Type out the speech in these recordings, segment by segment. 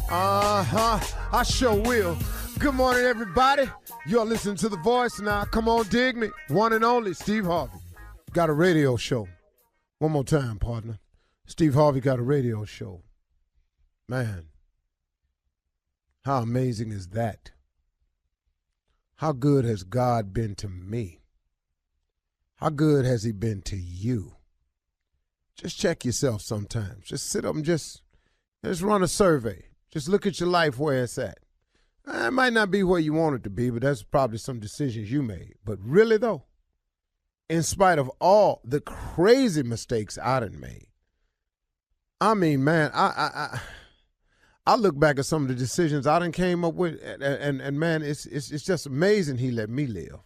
I sure will. Good morning, everybody. You're listening to The Voice now. Come on, dig me. One and only Steve Harvey. Got a radio show. One more time, partner. Steve Harvey got a radio show. Man, how amazing is that? How good has God been to me? How good has he been to you? Just check yourself sometimes. Just sit up and just run a survey. Just look at your life where it's at. It might not be where you want it to be, but that's probably some decisions you made. But really, though, in spite of all the crazy mistakes I done made, I mean, man, I look back at some of the decisions I done came up with, and man, it's just amazing he let me live.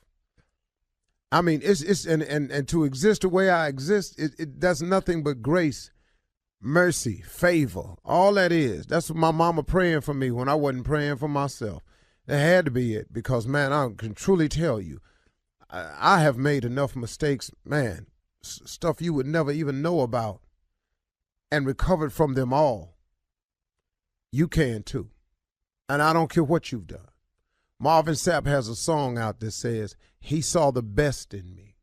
I mean, and to exist the way I exist, that's nothing but grace, mercy, favor, all that is. That's what my mama praying for me when I wasn't praying for myself. That had to be it because, man, I can truly tell you, I have made enough mistakes, man, stuff you would never even know about, and recovered from them all. You can too. And I don't care what you've done. Marvin Sapp has a song out that says, he saw the best in me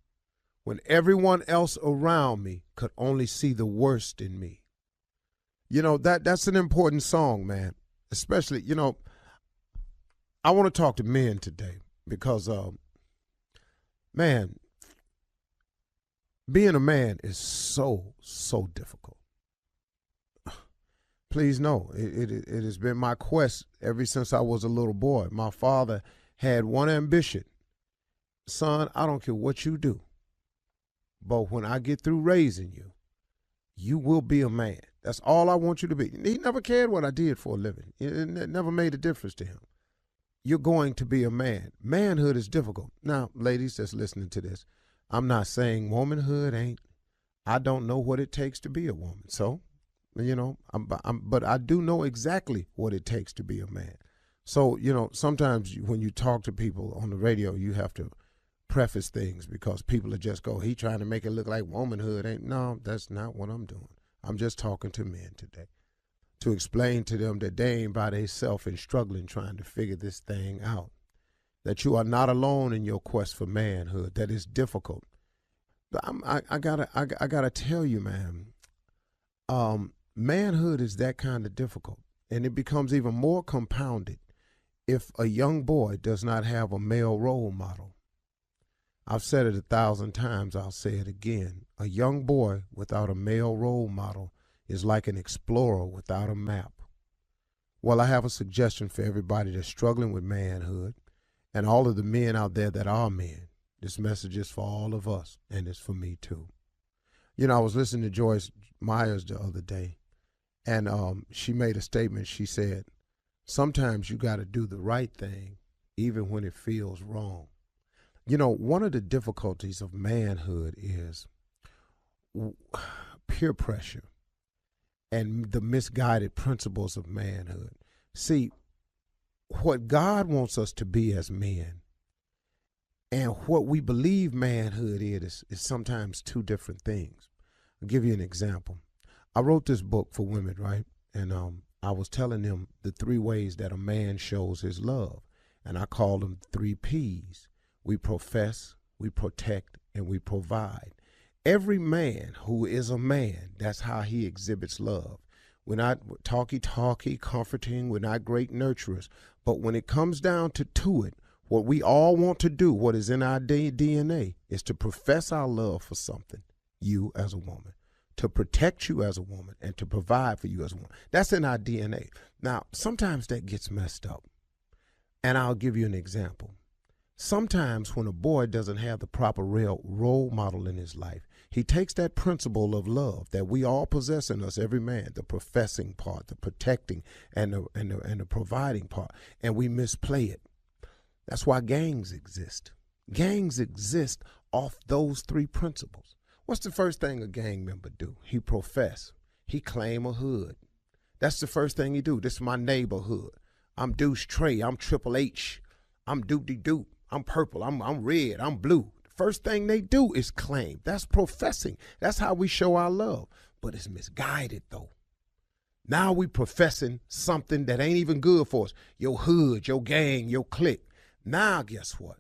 when everyone else around me could only see the worst in me. You know, that's an important song, man. Especially, you know, I want to talk to men today because, man, being a man is so difficult. Please know, it has been my quest ever since I was a little boy. My father had one ambition. Son, I don't care what you do, but when I get through raising you, you will be a man. That's all I want you to be. He never cared what I did for a living. It never made a difference to him. You're going to be a man. Manhood is difficult. Now, ladies that's listening to this, I'm not saying womanhood ain't. I don't know what it takes to be a woman. So, you know, but I do know exactly what it takes to be a man. So, you know, sometimes when you talk to people on the radio, you have to preface things because people are just he trying to make it look like womanhood ain't. No, that's not what I'm doing. I'm just talking to men today to explain to them that they ain't by themselves and struggling trying to figure this thing out, that you are not alone in your quest for manhood, that is difficult. But I gotta tell you, man, manhood is that kind of difficult, and it becomes even more compounded if a young boy does not have a male role model. I've said it 1,000 times, I'll say it again. A young boy without a male role model is like an explorer without a map. Well, I have a suggestion for everybody that's struggling with manhood and all of the men out there that are men. This message is for all of us, and it's for me too. You know, I was listening to Joyce Myers the other day, and she made a statement. She said, sometimes you got to do the right thing even when it feels wrong. You know, one of the difficulties of manhood is peer pressure and the misguided principles of manhood. See, what God wants us to be as men and what we believe manhood is sometimes two different things. I'll give you an example. I wrote this book for women, right? And I was telling them the 3 ways that a man shows his love. And I call them 3 Ps. We profess, we protect, and we provide. Every man who is a man, that's how he exhibits love. We're not talky, comforting. We're not great nurturers. But when it comes down to it, what we all want to do, what is in our DNA, is to profess our love for something, you as a woman, to protect you as a woman, and to provide for you as a woman. That's in our DNA. Now, sometimes that gets messed up. And I'll give you an example. Sometimes when a boy doesn't have the proper role model in his life, he takes that principle of love that we all possess in us, every man, the professing part, the protecting, and the providing part, and we misplay it. That's why gangs exist. Gangs exist off those 3 principles. What's the first thing a gang member do? He profess. He claim a hood. That's the first thing he do. This is my neighborhood. I'm Deuce Trey. I'm Triple H. I'm Doop-de-Doop. I'm purple, I'm red, I'm blue. The first thing they do is claim. That's professing. That's how we show our love. But it's misguided, though. Now we professing something that ain't even good for us. Your hood, your gang, your clique. Now guess what?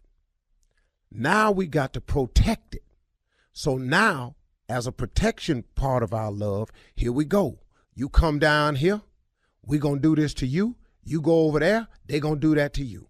Now we got to protect it. So now, as a protection part of our love, here we go. You come down here, we gonna do this to you. You go over there, they gonna do that to you.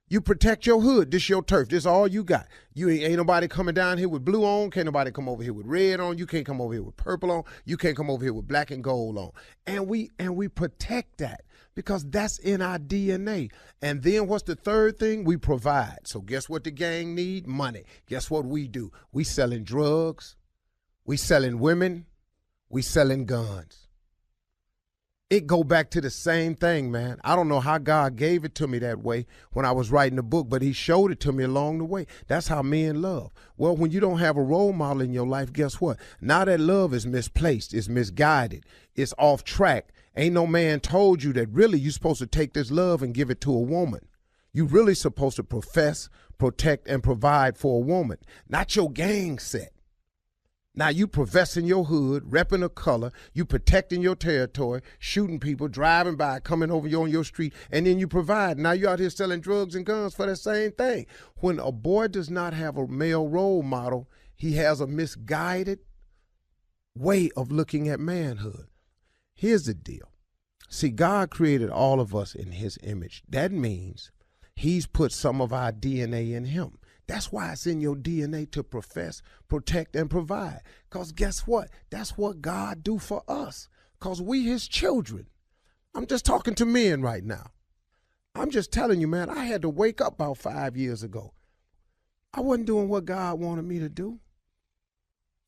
You protect your hood. This your turf. This all you got. You ain't nobody coming down here with blue on. Can't nobody come over here with red on. You can't come over here with purple on. You can't come over here with black and gold on. And we protect that because that's in our DNA. And then what's the third thing? We provide. So guess what the gang need? Money. Guess what we do? We selling drugs. We selling women. We selling guns. It go back to the same thing, man. I don't know how God gave it to me that way when I was writing the book, but he showed it to me along the way. That's how men love. Well, when you don't have a role model in your life, guess what? Now that love is misplaced, it's misguided, it's off track. Ain't no man told you that really you're supposed to take this love and give it to a woman. You really supposed to profess, protect, and provide for a woman, not your gang set. Now you professing your hood, repping a color, you protecting your territory, shooting people, driving by, coming over on your street, and then you provide. Now you out here selling drugs and guns for the same thing. When a boy does not have a male role model, he has a misguided way of looking at manhood. Here's the deal. See, God created all of us in his image. That means he's put some of our DNA in him. That's why it's in your DNA to profess, protect, and provide. Because guess what? That's what God do for us. Because we his children. I'm just talking to men right now. I'm just telling you, man, I had to wake up about 5 years ago. I wasn't doing what God wanted me to do.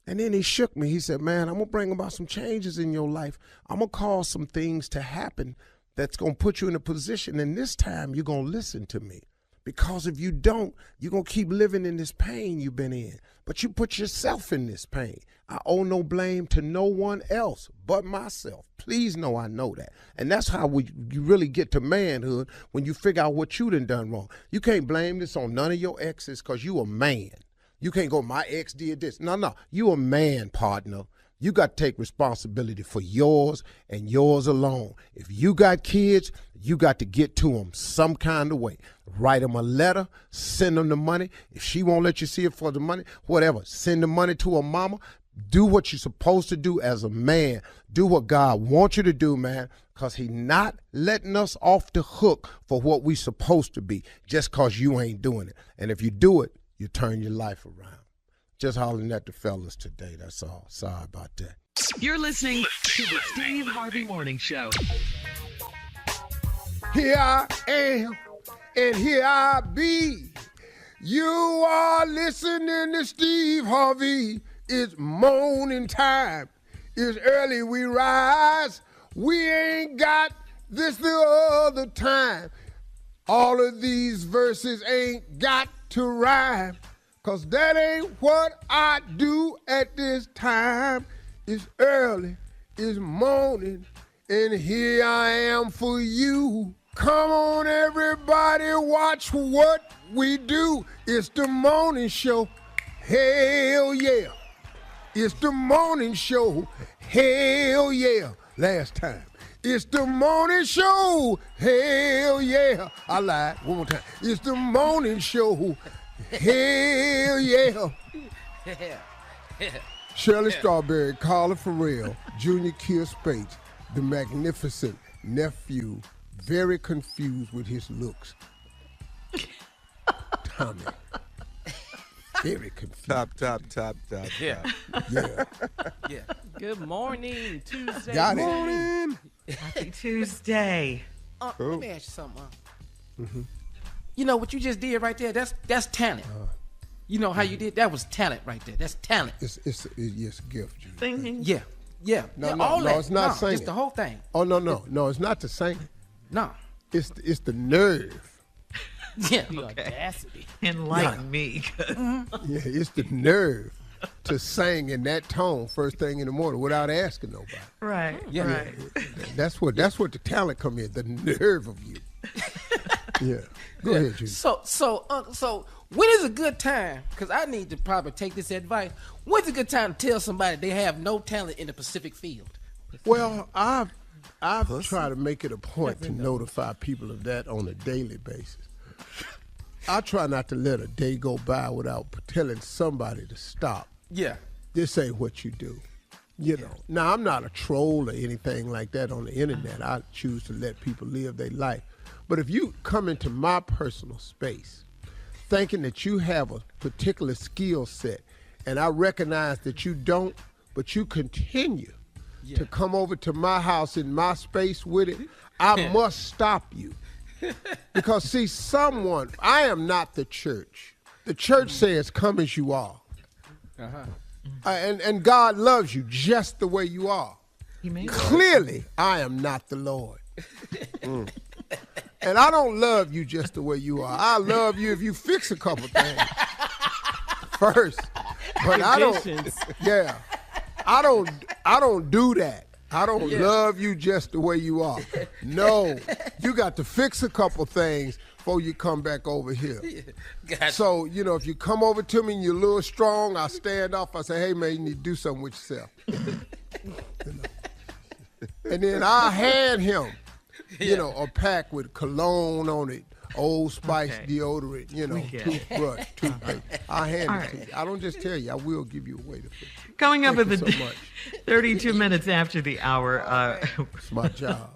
And then he shook me. He said, man, I'm going to bring about some changes in your life. I'm going to cause some things to happen that's going to put you in a position. And this time you're going to listen to me. Because if you don't, you're going to keep living in this pain you've been in. But you put yourself in this pain. I owe no blame to no one else but myself. Please know I know that. And that's how you really get to manhood, when you figure out what you done wrong. You can't blame this on none of your exes because you a man. You can't go, my ex did this. No. You a man, partner. You got to take responsibility for yours and yours alone. If you got kids, you got to get to them some kind of way. Write them a letter, send them the money. If she won't let you see it for the money, whatever, send the money to her mama. Do what you're supposed to do as a man. Do what God wants you to do, man, because he not letting us off the hook for what we supposed to be just because you ain't doing it. And if you do it, you turn your life around. Just hollering at the fellas today, that's all. Sorry about that. You're listening to the Steve Harvey Morning Show. Here I am, and here I be. You are listening to Steve Harvey. It's morning time. It's early we rise. We ain't got this the other time. All of these verses ain't got to rhyme. 'Cause that ain't what I do at this time. It's early, it's morning, and here I am for you. Come on, everybody, watch what we do. It's the morning show. Hell yeah. It's the morning show. Hell yeah. Last time. It's the morning show. Hell yeah. I lied. One more time. It's the morning show. Hell yeah. Shirley Strawberry, Carla Farrell, Junior Kier Spates, the magnificent nephew, very confused with his looks. Tommy. Very confused. Top. Yeah. Yeah. Good morning, Tuesday. Got it. Morning. Happy Tuesday. Let me ask you something. Mm-hmm. You know what you just did right there? That's talent. You know how you did? That was talent right there. That's talent. It's a gift, Judy. Singing. Yeah. No, it's not singing. Just the whole thing. Oh, no, it's not the singing. No. It's the nerve. Yeah. The audacity. Enlighten me. Yeah, it's the nerve to sing in that tone first thing in the morning without asking nobody. Right. Yeah. Right. That's what the talent come in, the nerve of you. Yeah. Go ahead, Judy. So when is a good time? Because I need to probably take this advice. When's a good time to tell somebody they have no talent in the Pacific field? Well, I've tried to make it a point to notify people of that on a daily basis. I try not to let a day go by without telling somebody to stop. Yeah. This ain't what you do. You know. Now, I'm not a troll or anything like that on the internet. I choose to let people live their life. But if you come into my personal space thinking that you have a particular skill set, and I recognize that you don't, but you continue to come over to my house in my space with it, I must stop you. Because, see, I am not the church. The church says, come as you are. And God loves you just the way you are. Clearly, I am not the Lord. And I don't love you just the way you are. I love you if you fix a couple things first. But I don't do that. I don't love you just the way you are. No, you got to fix a couple things before you come back over here. Gotcha. So, if you come over to me and you're a little strong, I stand off. I say, hey, man, you need to do something with yourself. And then I hand him, a pack with cologne on it, Old Spice deodorant, toothbrush, toothpaste. I hand it to you. I don't just tell you. I will give you a way to fix it. Coming up at the 32 minutes after the hour. It's my job.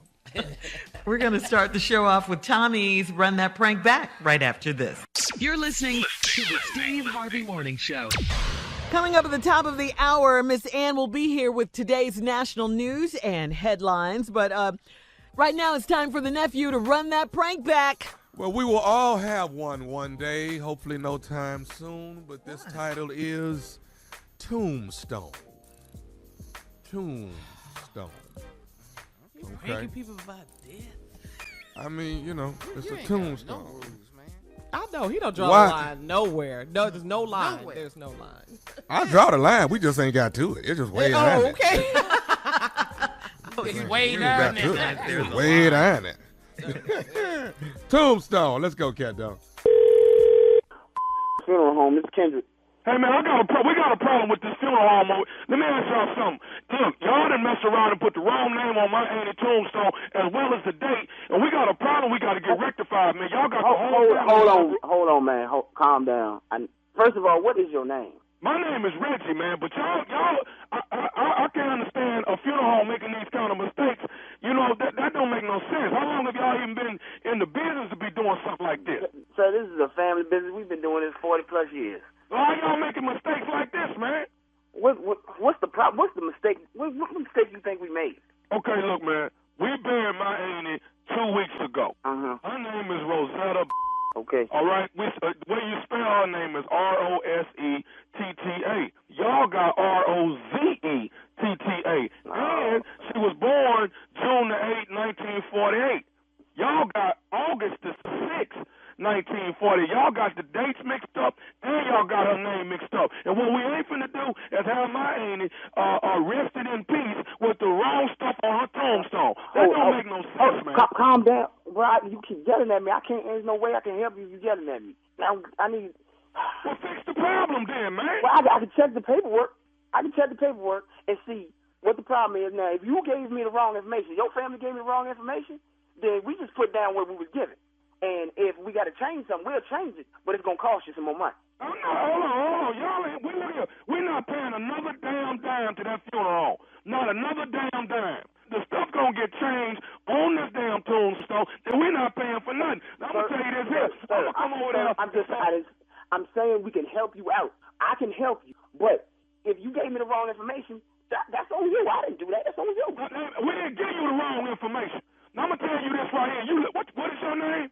We're going to start the show off with Tommy's Run That Prank Back right after this. You're listening to the Steve Harvey Morning Show. Coming up at the top of the hour, Miss Ann will be here with today's national news and headlines. But right now it's time for the nephew to run that prank back. Well, we will all have one day, hopefully no time soon, but this title is Tombstone. Tombstone. Pranking people about death. I mean, it's a tombstone. No rules, man. I know, he don't draw Why? a line nowhere. No, there's no line. Nowhere. There's no line. I draw the line. We just ain't got to it. It's just way down there. Okay. It's way We down got to there. it. It's way down there. Tombstone. Let's go, Cat Dog. Funeral home. It's Kendrick. Hey, man, we got a problem with this funeral home. Let me ask y'all something. Look, y'all done messed around and put the wrong name on my auntie tombstone as well as the date, and we got a problem we got to get rectified, man. Y'all got the whole Hold on, man. Calm down. First of all, what is your name? My name is Reggie, man, but y'all, I can't understand a funeral home making these kind of mistakes. That don't make no sense. How long have y'all even been in the business to be doing something like this? Sir, this is a family business. We've been doing this 40 plus years. Why y'all making mistakes like this, man? What's the problem? What's the mistake? What mistake you think we made? Okay, look, man. We buried my auntie 2 weeks ago. Her name is Rosetta. Okay. All right. Way you spell her name is Rosetta. Y'all got Rozetta. And she was born June the 8th, 1948. Y'all got August the 6th, 1940. Y'all got the dates mixed up, and y'all got her name mixed up. And what we ain't finna do is have my auntie rested in peace with the wrong stuff on her tombstone. That don't make no sense, man. Calm down. Bro, you keep yelling at me. I can't. There's no way I can help you. You yelling at me. Now I need. Well, fix the problem then, man. Well, I can check the paperwork. And see what the problem is. Now, if you gave me the wrong information, your family gave me the wrong information, then we just put down what we was given. And if we got to change something, we'll change it. But it's gonna cost you some more money. Oh, no, hold on. Y'all ain't. Look here. We're not paying another damn dime to that funeral home. Not another damn dime. The stuff gonna get changed on this damn tombstone, and we're not paying for nothing. Now, I'm gonna tell you this here. I'm gonna come over there. I'm saying we can help you out. I can help you, but if you gave me the wrong information, that's on you. I didn't do that. That's on you. We didn't give you the wrong information. Now, I'm gonna tell you this right here. What is your name?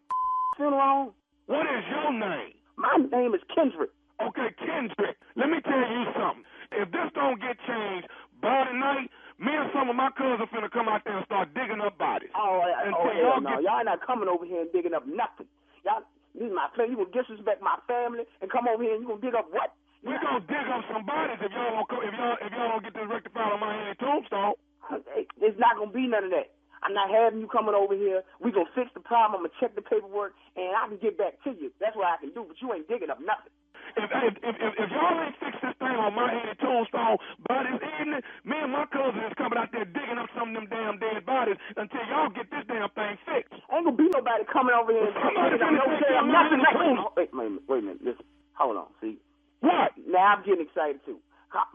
Funeral home. What is your name? My name is Kendrick. Okay, Kendrick. Let me tell you something. If this don't get changed by tonight, me and some of my cousins finna come out there and start digging up bodies. Hell no. Y'all not coming over here and digging up nothing. Y'all, this is my family. You gonna disrespect my family and come over here and you gonna dig up what? We gonna dig up some bodies if y'all don't get this rectified on my auntie tombstone. It's not gonna be none of that. I'm not having you coming over here. We gonna fix the problem. I'm gonna check the paperwork, and I can get back to you. That's what I can do. But you ain't digging up nothing. If y'all ain't fix this thing on my head tombstone by this evening, me and my cousin is coming out there digging up some of them damn dead bodies until y'all get this damn thing fixed. Ain't gonna be nobody coming over here and Somebody digging up no finna take damn your nothing. money. Wait a minute. Listen, hold on. See, What? now I'm getting excited too.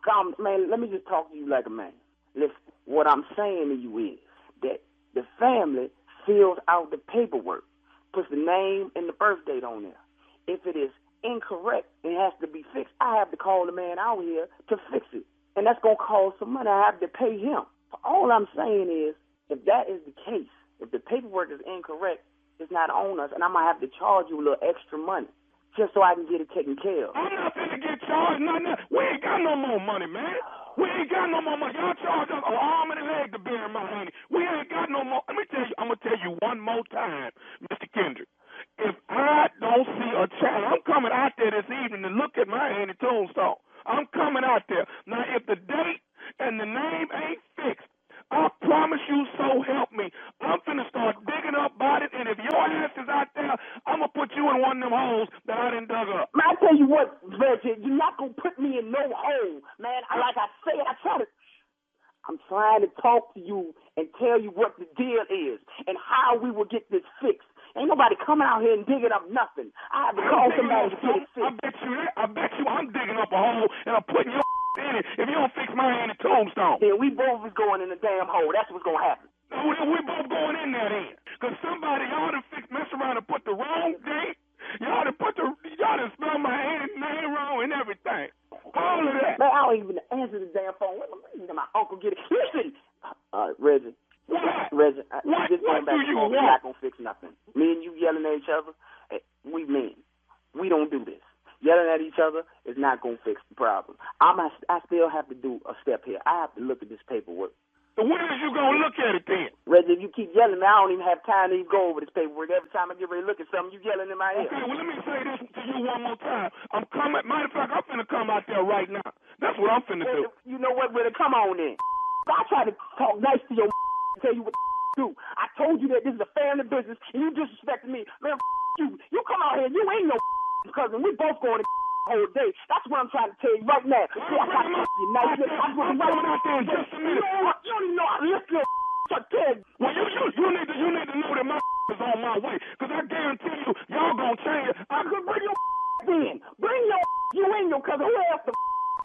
Calm, man. Let me just talk to you like a man. Listen, what I'm saying to you is that the family fills out the paperwork, puts the name and the birth date on there. If it is incorrect and has to be fixed, I have to call the man out here to fix it. And that's going to cost some money. I have to pay him. All I'm saying is, if that is the case, if the paperwork is incorrect, it's not on us, and I'm going to have to charge you a little extra money just so I can get it taken care of. I'm not finna get charged nothing. We ain't got no more money, man. We ain't got no more money. Y'all charge us an arm and a leg to bury my honey. We ain't got no more. Let me tell you, I'm going to tell you one more time, Mr. Kendrick. If I don't see a child, I'm coming out there this evening to look at my handy tombstone. I'm coming out there. Now, if the date and the name ain't fixed, I promise you, so help me, I'm finna start digging up bodies, and if your ass is out there, I'm gonna put you in one of them holes that I done dug up. Man, I tell you what, Reggie, you're not going to put me in no hole, man. Like I said, I'm trying to talk to you and tell you what the deal is and how we will get this fixed. Ain't nobody coming out here and digging up nothing. I have to call somebody to get it fixed. I bet you I'm digging up a hole and I'm putting your in it if you don't fix my handy tombstone. Then we both is going in the damn hole. That's what's going to happen. We both going in there then. Because somebody, y'all done mess around and put the wrong date. Y'all done spelled my name wrong and everything. All of that. Man, I don't even answer the damn phone. Let my uncle get it. Listen, Reggie. What? Reggie, What this going back do you and forth, want? we're not going to fix nothing. Me and you yelling at each other, we men. We don't do this. Yelling at each other is not going to fix the problem. I still have to do a step here. I have to look at this paperwork. So when is you going to look at it then? Reggie, if you keep yelling, I don't even have time to even go over this paperwork. Every time I get ready to look at something, you yelling in my ear. Okay, well, let me say this to you one more time. I'm coming. Matter of fact, I'm finna come out there right now. That's what I'm finna do. You know what, Reggie? Come on then. I try to talk nice to your tell you what to do. I told you that this is a family business, and you disrespected me. Man, you. You come out here, you ain't no cousin. We both going to whole day. That's what I'm trying to tell you right now. See, I got you nice. I'm coming out there in just a minute. You don't even know I lift your kid. Well, you need to know that my is on my way, because I guarantee you, y'all gonna change it. I could bring your in. Bring your you and your cousin. Who else the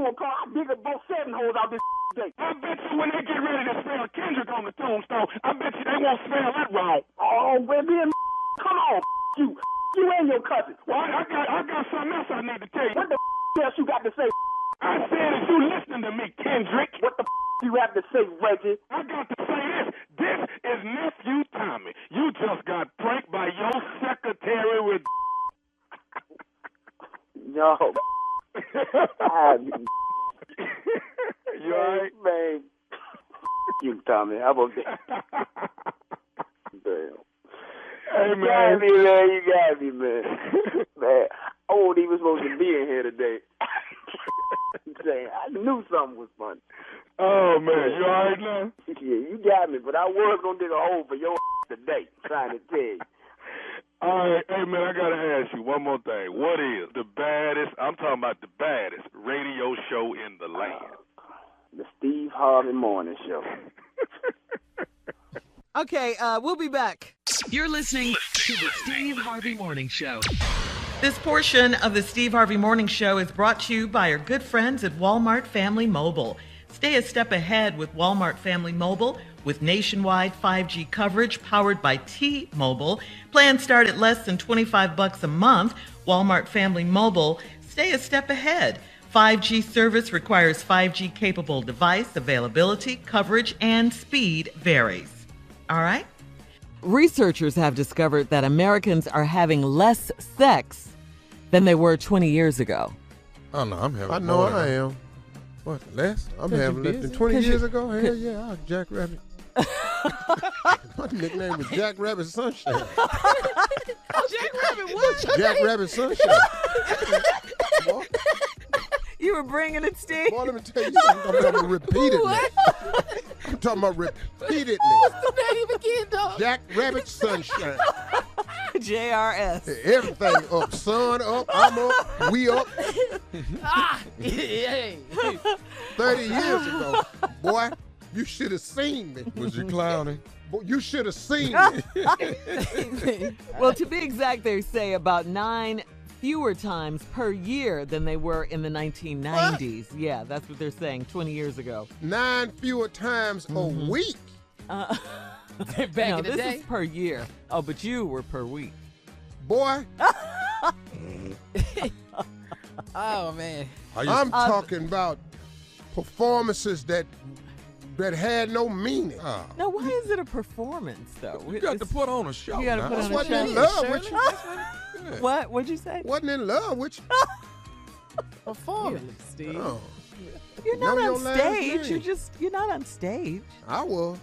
will call? I dig up both 7 holes out this day. I bet you when they get ready to spell Kendrick on the tombstone, I bet you they won't spell that wrong. Oh, baby, come on, you. You and your cousin. Well, I got something else I need to tell you. What the else you got to say? I said, is you listening to me, Kendrick? What the you have to say, Reggie? I got to say this. This is nephew Tommy. You just got pranked by your secretary with. Yo. You alright? Man. You, Tommy. How about that? Damn. Hey, man. You got me, man. Man, I wasn't even supposed to be in here today. I knew something was funny. Oh, man. You all right now? Yeah, you got me, but I was going to dig a hole for your today, trying to tell you. All right. Hey, man, I got to ask you one more thing. What is the baddest, I'm talking about the baddest radio show in the land? The Steve Harvey Morning Show. Okay, we'll be back. You're listening to the Steve Harvey Morning Show. This portion of the Steve Harvey Morning Show is brought to you by our good friends at Walmart Family Mobile. Stay a step ahead with Walmart Family Mobile with nationwide 5G coverage powered by T-Mobile. Plans start at less than $25 a month. Walmart Family Mobile, stay a step ahead. 5G service requires 5G capable device. Availability, coverage, and speed varies. All right? Researchers have discovered that Americans are having less sex than they were 20 years ago. Oh, no, I'm having I know I am. What, less? I'm having less than 20 years ago. Hell yeah, I was Jack Rabbit. My nickname was Jack Rabbit Sunshine. Jack Rabbit what? Jack Rabbit Sunshine. Boy, You were bringing it, Steve. boy, let me tell you something. I'm talking about repeatedly. I'm talking about repeatedly. What's the name again, dog? Jack Rabbit Sunshine. JRS. Everything up. Sun up, I'm up, we up. Hey. 30 years ago, boy, you should have seen me. Was you clowning? Boy, you should have seen me. Well, to be exact, they say about 9 fewer times per year than they were in the 1990s. What? Yeah, that's what they're saying 20 years ago. 9 fewer times a week. Back in the this day. is per year. Oh, but you were per week. Boy, Oh, man. I'm talking about performances that had no meaning. Oh. Now, why is it a performance, though? You got to put on a show. You got to now. put on a Wasn't in show. love with you. What? What'd you say? Wasn't in love with you. Performance. Steve. Oh, You're not Know your on last stage. name. You're not on stage. I was.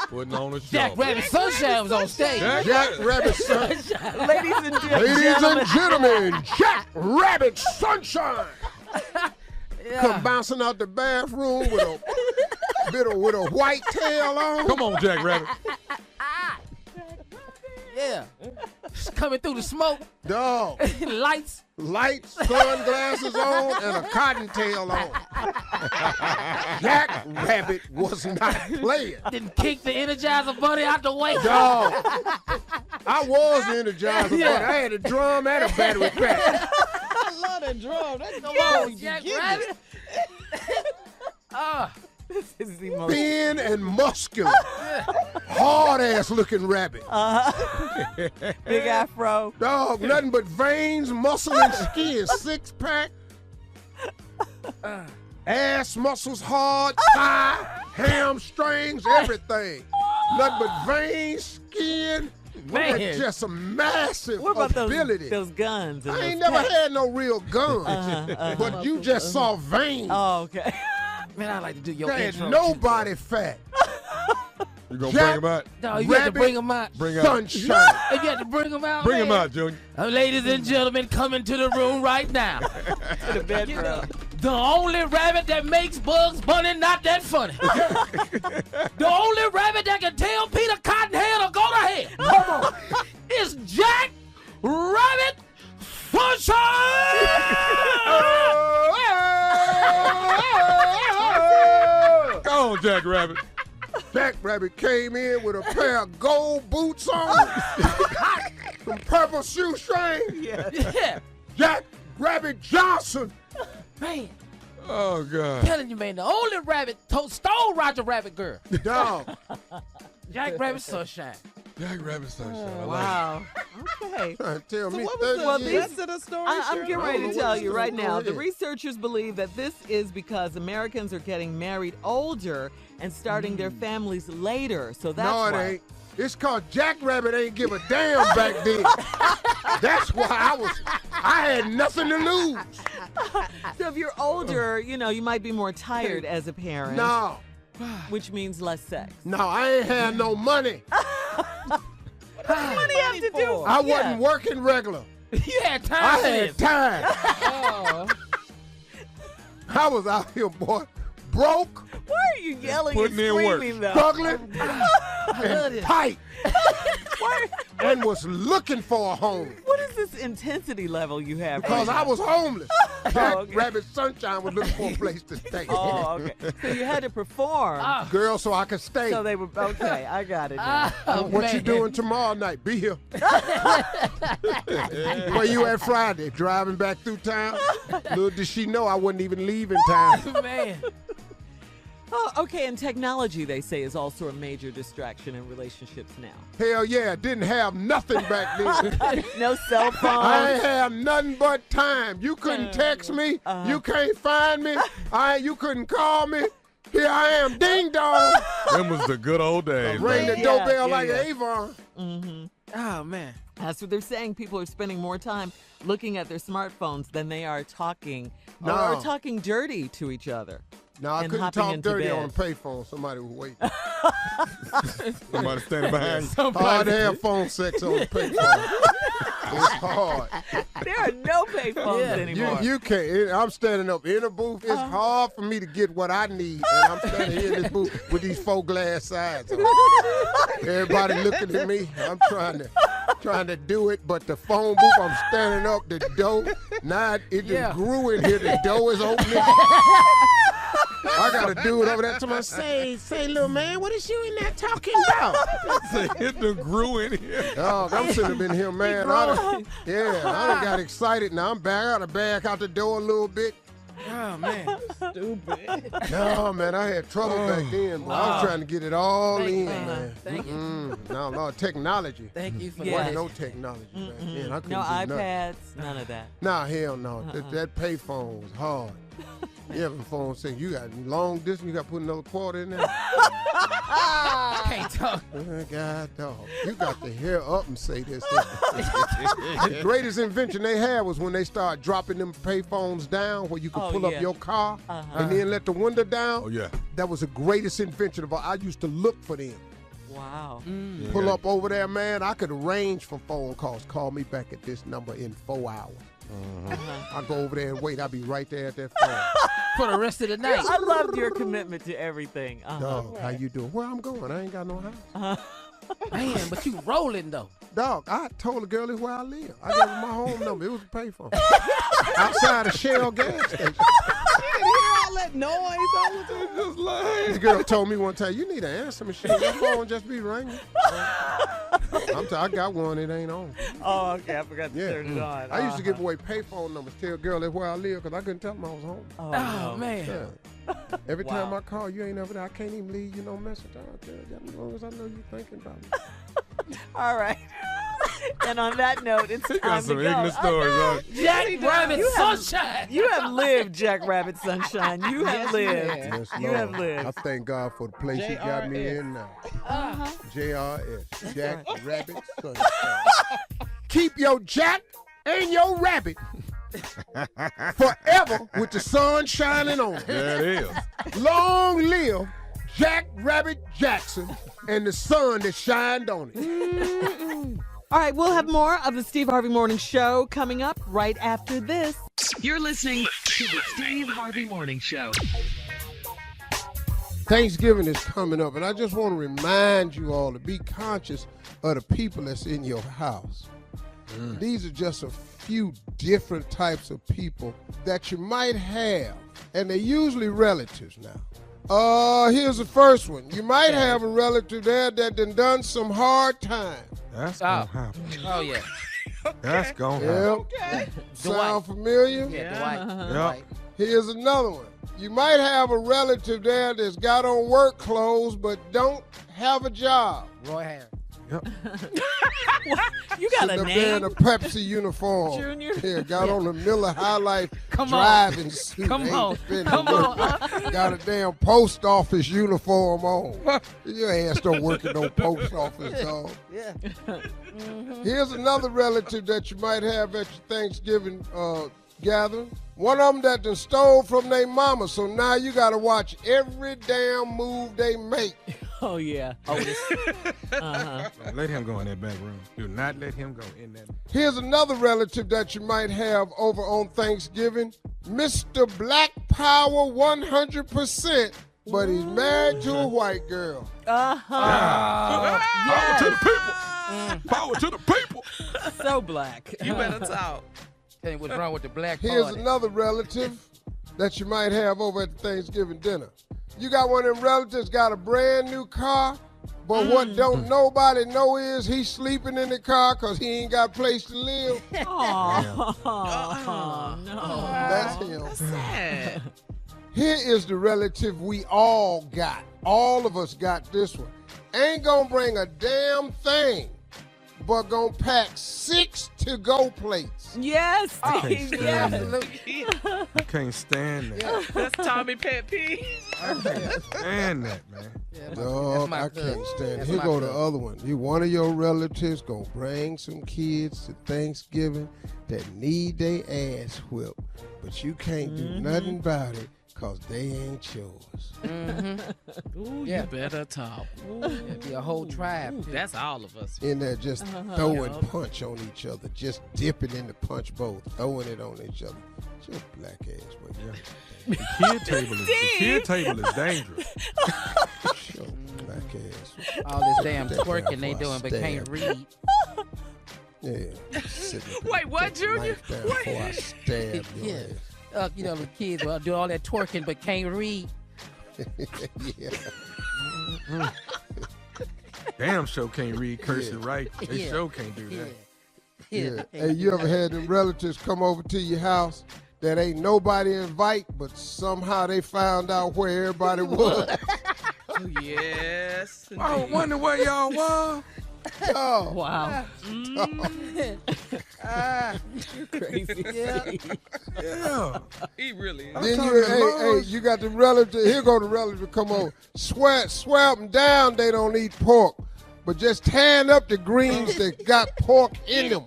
Putting on a show. Jack Rabbit Sunshine was on stage. Jack Rabbit Sunshine. Ladies and Ladies and gentlemen, Jack Rabbit Sunshine. Come bouncing out the bathroom with a white tail on. Come on, Jack Rabbit. Yeah. Coming through the smoke. Dog. Lights. Lights, sunglasses on, and a cottontail on. Jack Rabbit was not playing. Didn't kick the Energizer Bunny out the way. Dog. I was the Energizer, but I had a drum and a battery pack. I love that drum. That's Come on, Jack Rabbit. This is the most. Thin and muscular. Hard-ass looking rabbit. Big afro. Dog, nothing but veins, muscle, and skin. 6-pack. Ass muscles hard, thigh, hamstrings, everything. Nothing but veins, skin. Man. That's just a massive What about ability. those guns? And I ain't those never pecs? had no real guns, but you just saw veins. Oh, okay. Man, I like to do your There intro. ain't nobody fat. You gonna Jack bring him out? No, you have to Rabbit bring them out. Bring out. Sunshine. You have to bring them out. Bring him man. out, Junior. Ladies and gentlemen, come into the room right now. To the bedroom. The only rabbit that makes Bugs Bunny not that funny. The only rabbit that can tell Peter Cottonhead to go to hell. Come on. Is Jack Rabbit Sunshine. Go on, Jack Rabbit. Jack Rabbit came in with a pair of gold boots on, some purple shoestrings. Yeah. Jack Rabbit Johnson. Man, Oh, God. telling you, man, the only rabbit stole Roger Rabbit girl. Dog. Jack Rabbit Sunshine. Jack Rabbit Sunshine. I like Wow. Okay. Trying to tell me what 30 was the years. rest of the story? I'm getting ready to what tell is you the right now. story? The researchers believe that this is because Americans are getting married older and starting their families later. So that's No, it why. ain't. It's cause Jack Rabbit ain't give a damn back then. That's why I had nothing to lose. So if you're older, you might be more tired as a parent. No, Which means less sex. no, I ain't had no money. What do you have to do? I wasn't working regular. You had time I for had this. time. Oh. I was out here, boy, broke, Why are you yelling Putting and in work. screaming, though? struggling, and tight, and was looking for a home. What is this intensity level you have? Because right I now? was homeless. Jack okay. Rabbit Sunshine was looking for a place to stay. Oh, okay. So you had to perform. Girl, so I could stay. So they were okay. I got it. Now. What you doing tomorrow night? Be here. Where you at Friday? Driving back through town? Little did she know I wasn't even leaving town. Man. Oh, okay. And technology, they say, is also a major distraction in relationships now. Hell yeah, didn't have nothing back then. No cell phone. I ain't have nothing but time. You couldn't text me. You can't find me. You couldn't call me. Here I am, ding dong. Them was the good old days. Ring man. the doorbell yeah, like yeah. Avon. Oh, man. That's what they're saying. People are spending more time looking at their smartphones than they are talking No. or talking dirty to each other. No, I And couldn't hopping talk into dirty bed. on a payphone. Somebody was waiting. Somebody standing behind you. Hard to have phone sex on a payphone. It's hard. There are no payphones anymore. You can't. I'm standing up in a booth. It's hard for me to get what I need, and I'm standing here in this booth with these 4 glass sides on. Everybody looking at me. I'm trying to trying to do it, but the phone booth, I'm standing up, the door, now it just grew in here, the door is opening. I got to do it over there to my say, little man, what is you in there talking about? It done grew in here. Dog, I'm sitting up in here, man. I done got excited. Now I'm back. I got to back out the door a little bit. Oh, man. Stupid. No, man, I had trouble back then, but I was trying to get it all in, man. Thank you. Now, Lord, technology. Thank you for There wasn't that. no technology back then. I couldn't No do nothing. iPads, none of that. Nah, hell no. That pay phone was hard. Yeah, the phone saying you got long distance, you got to put another quarter in there. Can't talk. God, dog. You got to hair up and say this. The greatest invention they had was when they started dropping them pay phones down where you could pull up your car and then let the window down. Oh, yeah. That was the greatest invention of all. I used to look for them. Wow. Pull up over there, man. I could arrange for phone calls. Call me back at this number in 4 hours. I go over there and wait. I'll be right there at that phone. For the rest of the night. I loved your commitment to everything. Dog, how you doing? Where I'm going? I ain't got no house. Man, but you rolling, though. Dog, I told the girl it's where I live. I gave her my home number. It was a payphone. Outside a Shell gas station. all that noise all the time. Just lying. The girl told me one time, you need an answer machine. Your phone just be ringing. I got one, it ain't on. Oh, okay, I forgot to turn it on. I used to give away payphone numbers, tell a girl that's where I live, because I couldn't tell them I was home. Oh, Oh, man. Yeah. Every time I call, you ain't ever there. I can't even leave you no message. I tell you, as long as I know you thinking about me. All right. And on that note, it's He time got to some go. ignorant stories, huh? Jack Rabbit Sunshine. You have lived, Jack Rabbit Sunshine. You have lived. Yes, You Lord. have lived. I thank God for the place He got me in now. JRS, Jack Rabbit Sunshine. Keep your Jack and your rabbit forever with the sun shining on. There it is. Long live Jack Rabbit Jackson and the sun that shined on it. All right, we'll have more of the Steve Harvey Morning Show coming up right after this. You're listening to the Steve Harvey Morning Show. Thanksgiving is coming up, and I just want to remind you all to be conscious of the people that's in your house. These are just a few different types of people that you might have, and they're usually relatives now. Here's the first one. You might have a relative there that done some hard time. That's gonna happen. Oh, yeah. That's gonna happen. Yep. Sound familiar? Yeah, Dwight. Yep. Here's another one. You might have a relative there that's got on work clothes but don't have a job. Roy Harris. Yep. You got Sitting a up there in name? a Pepsi uniform. Junior? Yeah, got on the Miller High Life Come on. driving suit. Come Ain't on. finna Come work. on. Got a damn post office uniform on. Your ass don't work at no post office, dog. Yeah. Here's another relative that you might have at your Thanksgiving gathering. One of them that done stole from their mama, so now you got to watch every damn move they make. Oh, yeah. Let him go in that back room. Do not let him go in that. Here's another relative that you might have over on Thanksgiving. Mr. Black Power 100%, but he's married to a white girl. Power to the people. Power to the people. So black. You better talk. Tell you what's wrong with the black Here's party. another relative that you might have over at the Thanksgiving dinner. You got one of them relatives got a brand new car, but what don't nobody know is he's sleeping in the car because he ain't got a place to live. Oh, no. That's him. Sad. Here is the relative we all got. All of us got this one. Ain't gonna bring a damn thing, but gonna pack 6 to-go plates. Yes, Steve. stand Yes. that. I can't stand that. That's Tommy pet peeve. I can't stand that, man. Yeah, Dog, my I cousin. can't stand it. That's Here my go the cousin. other one. One of your relatives gonna bring some kids to Thanksgiving that need their ass whipped, but you can't do nothing about it because they ain't yours. Ooh, Yeah. you better talk. It'd be a whole tribe. too. That's all of us. In there just throwing punch on each other, just dipping in the punch bowl, throwing it on each other. Just black ass. The kid table is dangerous. Show black ass. All this damn That twerking damn they boy doing but stab. can't read. Yeah. Wait, what, Junior? Before I stab your ass. You know, the kids will do all that twerking but can't read. Yeah. Damn sure can't read cursive, right? They Yeah. sure can't do that. Yeah. Hey, you ever had them relatives come over to your house that ain't nobody invite, but somehow they found out where everybody was? Yes. I don't wonder where y'all was. Oh, Wow. Crazy. Yeah. He really is. then talking you, to hey, Mars. you got the relative. Here go the relative come over. Swear them down. They don't eat pork, but just tearing up the greens that got pork in them.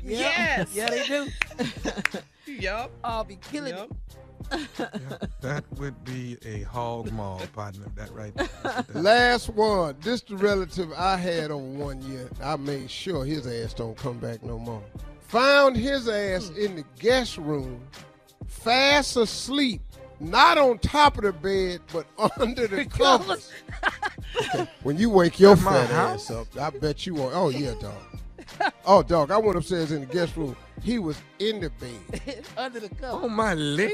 Yes. Yeah, they do. Yup. I'll be killing Yup. it. That would be a hog maul, partner. That right there. Last one. This the relative I had on one year. I made sure his ass don't come back no more. Found his ass in the guest room, fast asleep, not on top of the bed, but under the covers. Okay, when you wake your my fat house? ass up, I bet you are. Oh, yeah, dog. Oh, dog, I went upstairs in the guest room. He was in the bed. Under the cover. Oh, my Lenny.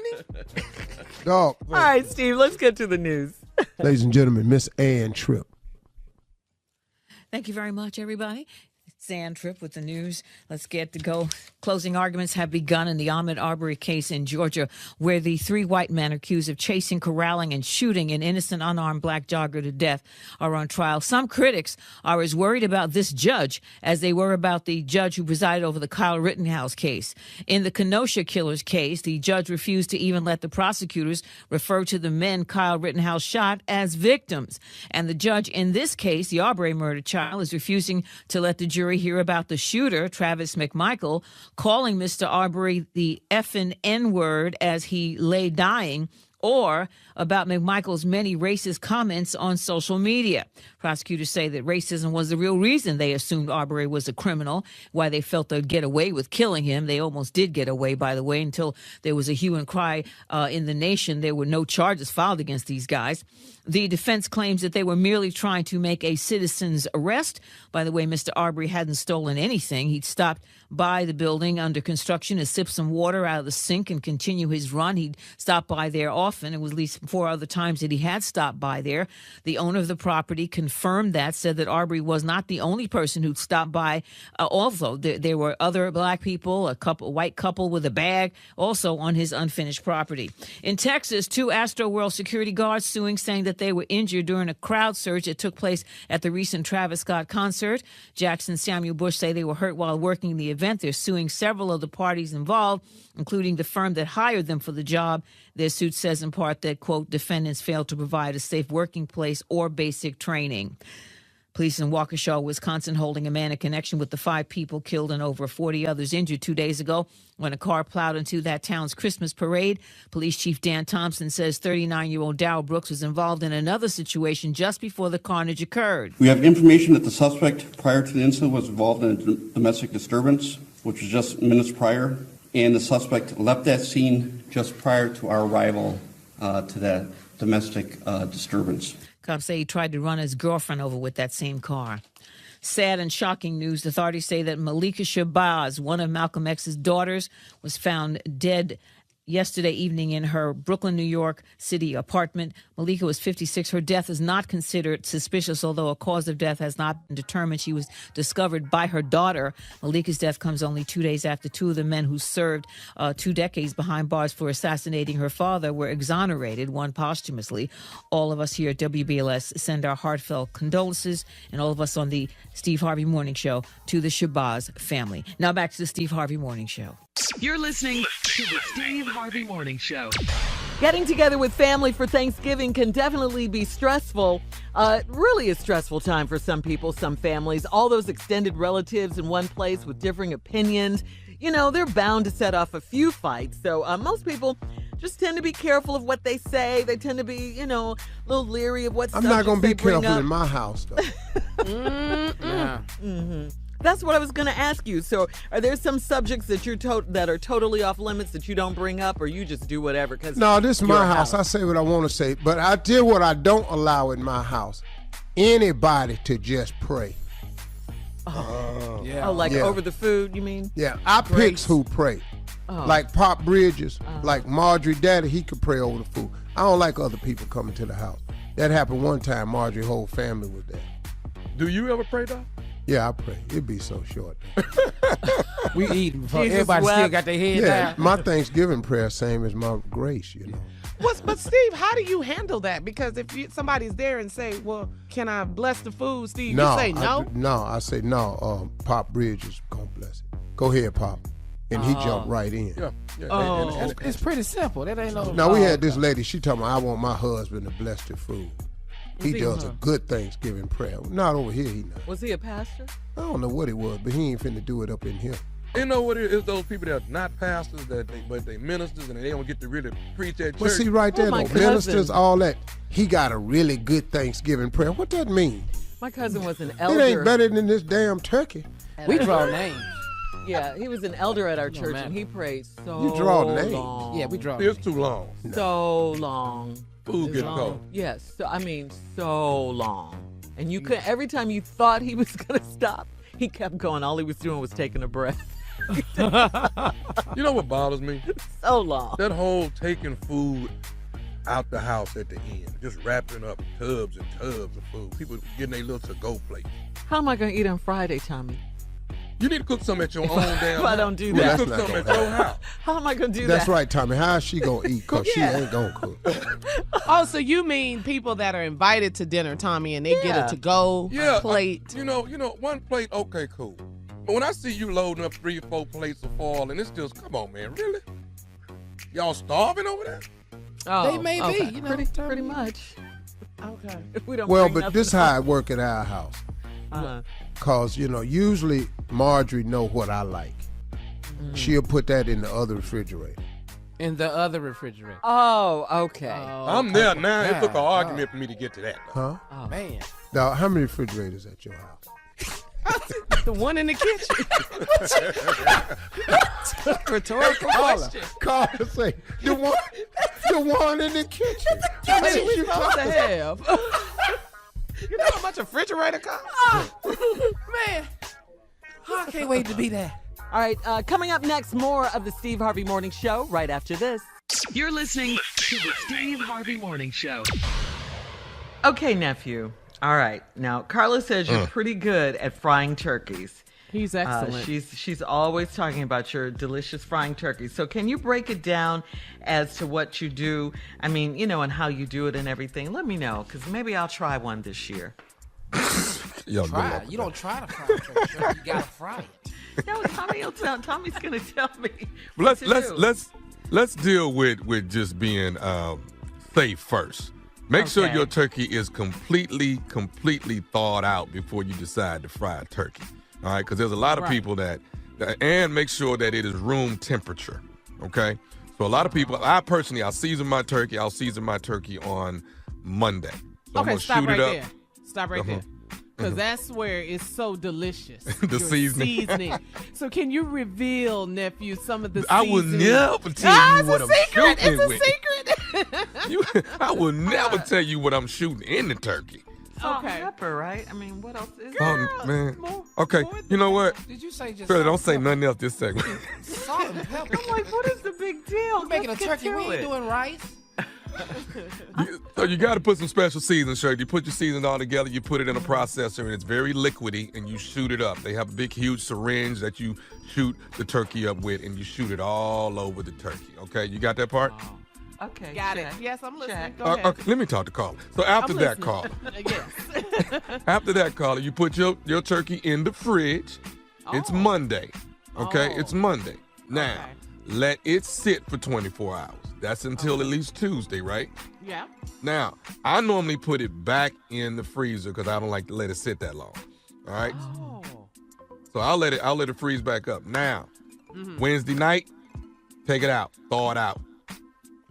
Dog. All right, Steve, let's get to the news. Ladies and gentlemen, Miss Ann Tripp. Thank you very much, everybody. Sand Trip with the news. Let's get to go. Closing arguments have begun in the Ahmaud Arbery case in Georgia, where the three white men accused of chasing, corralling, and shooting an innocent unarmed black jogger to death are on trial. Some critics are as worried about this judge as they were about the judge who presided over the Kyle Rittenhouse case. In the Kenosha killers case, the judge refused to even let the prosecutors refer to the men Kyle Rittenhouse shot as victims. And the judge in this case, the Arbery murder trial, is refusing to let the jury hear about the shooter, Travis McMichael, calling Mr. Arbery the effing N-word as he lay dying, or about McMichael's many racist comments on social media. Prosecutors say that racism was the real reason they assumed Arbery was a criminal, why they felt they'd get away with killing him. They almost did get away, by the way, until there was a hue and cry in the nation. There were no charges filed against these guys. The defense claims that they were merely trying to make a citizen's arrest. By the way, Mr. Arbery hadn't stolen anything. He'd stopped by the building under construction to sip some water out of the sink and continue his run. He'd stopped by there often. It was at least 4 other times that he had stopped by there. The owner of the property confirmed that, said that Arbery was not the only person who'd stopped by. Also, there were other black people, a white couple with a bag, also on his unfinished property. In Texas, 2 Astroworld security guards suing, saying that they were injured during a crowd surge that took place at the recent Travis Scott concert. Jackson Samuel Bush say they were hurt while working the event. They're suing several of the parties involved, including the firm that hired them for the job. Their suit says in part that, quote, defendants failed to provide a safe working place or basic training. Police in Waukesha, Wisconsin, holding a man in connection with the 5 people killed and over 40 others injured 2 days ago when a car plowed into that town's Christmas parade. Police Chief Dan Thompson says 39-year-old Darrell Brooks was involved in another situation just before the carnage occurred. We have information that the suspect prior to the incident was involved in a domestic disturbance, which was just minutes prior, and the suspect left that scene just prior to our arrival to that domestic disturbance. Cops say he tried to run his girlfriend over with that same car. Sad and shocking news. Authorities say that Malika Shabazz, one of Malcolm X's daughters, was found dead yesterday evening in her Brooklyn, New York City apartment. Malika was 56. Her death is not considered suspicious, although a cause of death has not been determined. She was discovered by her daughter. Malika's death comes only 2 days after 2 of the men who served 2 decades behind bars for assassinating her father were exonerated, one posthumously. All of us here at WBLS send our heartfelt condolences, and all of us on the Steve Harvey Morning Show, to the Shabazz family. Now back to the Steve Harvey Morning Show. You're listening to the Steve Harvey Morning Show. Getting together with family for Thanksgiving can definitely be stressful. Really a stressful time for some people, some families. All those extended relatives in one place with differing opinions. You know, they're bound to set off a few fights. So most people just tend to be careful of what they say. They tend to be, you know, a little leery of what I'm not going to be careful up. in my house, though. That's what I was going to ask you. So are there some subjects that that are totally off limits that you don't bring up, or you just do whatever? No, this is my house. I say what I want to say. But I tell you what I don't allow in my house. Anybody to just pray. Yeah. Oh, like Yeah. over the food, you mean? Yeah, I picks who pray. Like Pop Bridges, like Marjorie Daddy, he could pray over the food. I don't like other people coming to the house. That happened one time. Marjorie's whole family was there. Do you ever pray, Doc? Yeah, I pray. It'd be so short. We eating before Jesus everybody still wept. got their head Yeah, down. my Thanksgiving prayer same as my grace, you know. But Steve, how do you handle that? Because if somebody's there and say, "Well, can I bless the food?" Steve, you say no. I say no. Pop Bridges gonna bless it. Go ahead, Pop, and he jumped right in. Yeah. It's pretty simple. That ain't no. Now we had this lady. She told me I want my husband to bless the food. He he- does a good Thanksgiving prayer. Not over here, he not. Was he a pastor? I don't know what it was, but he ain't finna do it up in here. You know what it is? Those people that are not pastors, but they ministers, and they don't get to really preach at church. But see, right there, my though, ministers, cousin. all that. He got a really good Thanksgiving prayer. What that mean? My cousin was an It elder. ain't better than this damn turkey. We draw names. Yeah, he was an elder at our church, and he prayed so You draw names. long. Yeah, we draw. It's too long. So long. Food gets cold. Yes, so, I mean, so long. And you could every time you thought he was gonna stop, he kept going. All he was doing was taking a breath. You know what bothers me? So long. That whole taking food out the house at the end, just wrapping up tubs and tubs of food. People getting their little to-go plate. How am I gonna eat on Friday, Tommy? You need to cook something at your own damn If I house. don't do You that. need to cook something at your house. How am I gonna do That's that? right, Tommy. How is she gonna eat? Because she ain't gonna cook. Oh, so you mean people that are invited to dinner, Tommy, and they get Yeah. a to-go Yeah, plate? You know, one plate, okay, cool. But when I see you loading up 3 or 4 plates of foil, and it's just, come on, man, really? Y'all starving over there? Oh, They may okay. be, you know, pretty Tommy. much. Okay. We don't Well, bring but nothing this up. how it work at our house. Cause usually Marjorie know what I like. She'll put that in the other refrigerator. In the other refrigerator. Oh, okay. I'm there now. It took an argument for me to get to that. Huh? Oh, man. Now, how many refrigerators at your house? The one in the kitchen. Rhetorical question. Call and say the one in the kitchen. How many we supposed to have? You know how much a refrigerator costs? Man, I can't wait to be there. All right, coming up next, more of the Steve Harvey Morning Show right after this. You're listening to the Steve Harvey Morning Show. Okay, nephew. All right. Now, Carla says you're pretty good at frying turkeys. He's excellent. She's always talking about your delicious frying turkeys. So can you break it down as to what you do? I mean, and how you do it and everything. Let me know, because maybe I'll try one this year. Yo, Try it. You don't try to fry it. You gotta fry it. No, Tommy's going to tell me. Let's what to do. let's deal with just being safe first. Make sure Okay. your turkey is completely thawed out before you decide to fry a turkey. All right, because there's a lot of people that and make sure that it is room temperature. Okay, so a lot of people. I'll season my turkey. I'll season my turkey on Monday. So I'm Okay, gonna stop shoot right it up. there. Stop right there. Because that's where it's so delicious. The Your seasoning. So can you reveal, nephew, some of the I will seasoning? never tell you it's what a I'm secret. shooting It's a with. secret. I will never tell you what I'm shooting in the turkey. Salt Okay. and pepper, right? I mean, what else is Oh, there? man. more Okay, than you know what? Did you say just Shirley, salt don't and say pepper? nothing else this segment. Salt and pepper. I'm like, what is the big deal? We're making a Let's get turkey. to We ain't it. doing rice. So you got to put some special seasoning, Shirley. You put your seasoning all together, you put it in a processor, and it's very liquidy, and you shoot it up. They have a big, huge syringe that you shoot the turkey up with, and you shoot it all over the turkey. Okay, you got that part? Okay. Got it. check. Yes, I'm listening. Check. Go ahead. Okay, let me talk to Carla. So after I'm that, listening. Carla, Yes. after that, Carla, you put your turkey in the fridge. It's Monday. Okay, Oh. it's Monday. Now, Okay. let it sit for 24 hours. That's until at least Tuesday, right? Yeah. Now, I normally put it back in the freezer because I don't like to let it sit that long. All right. Oh. So I'll let it freeze back up. Now, Wednesday night, take it out, thaw it out.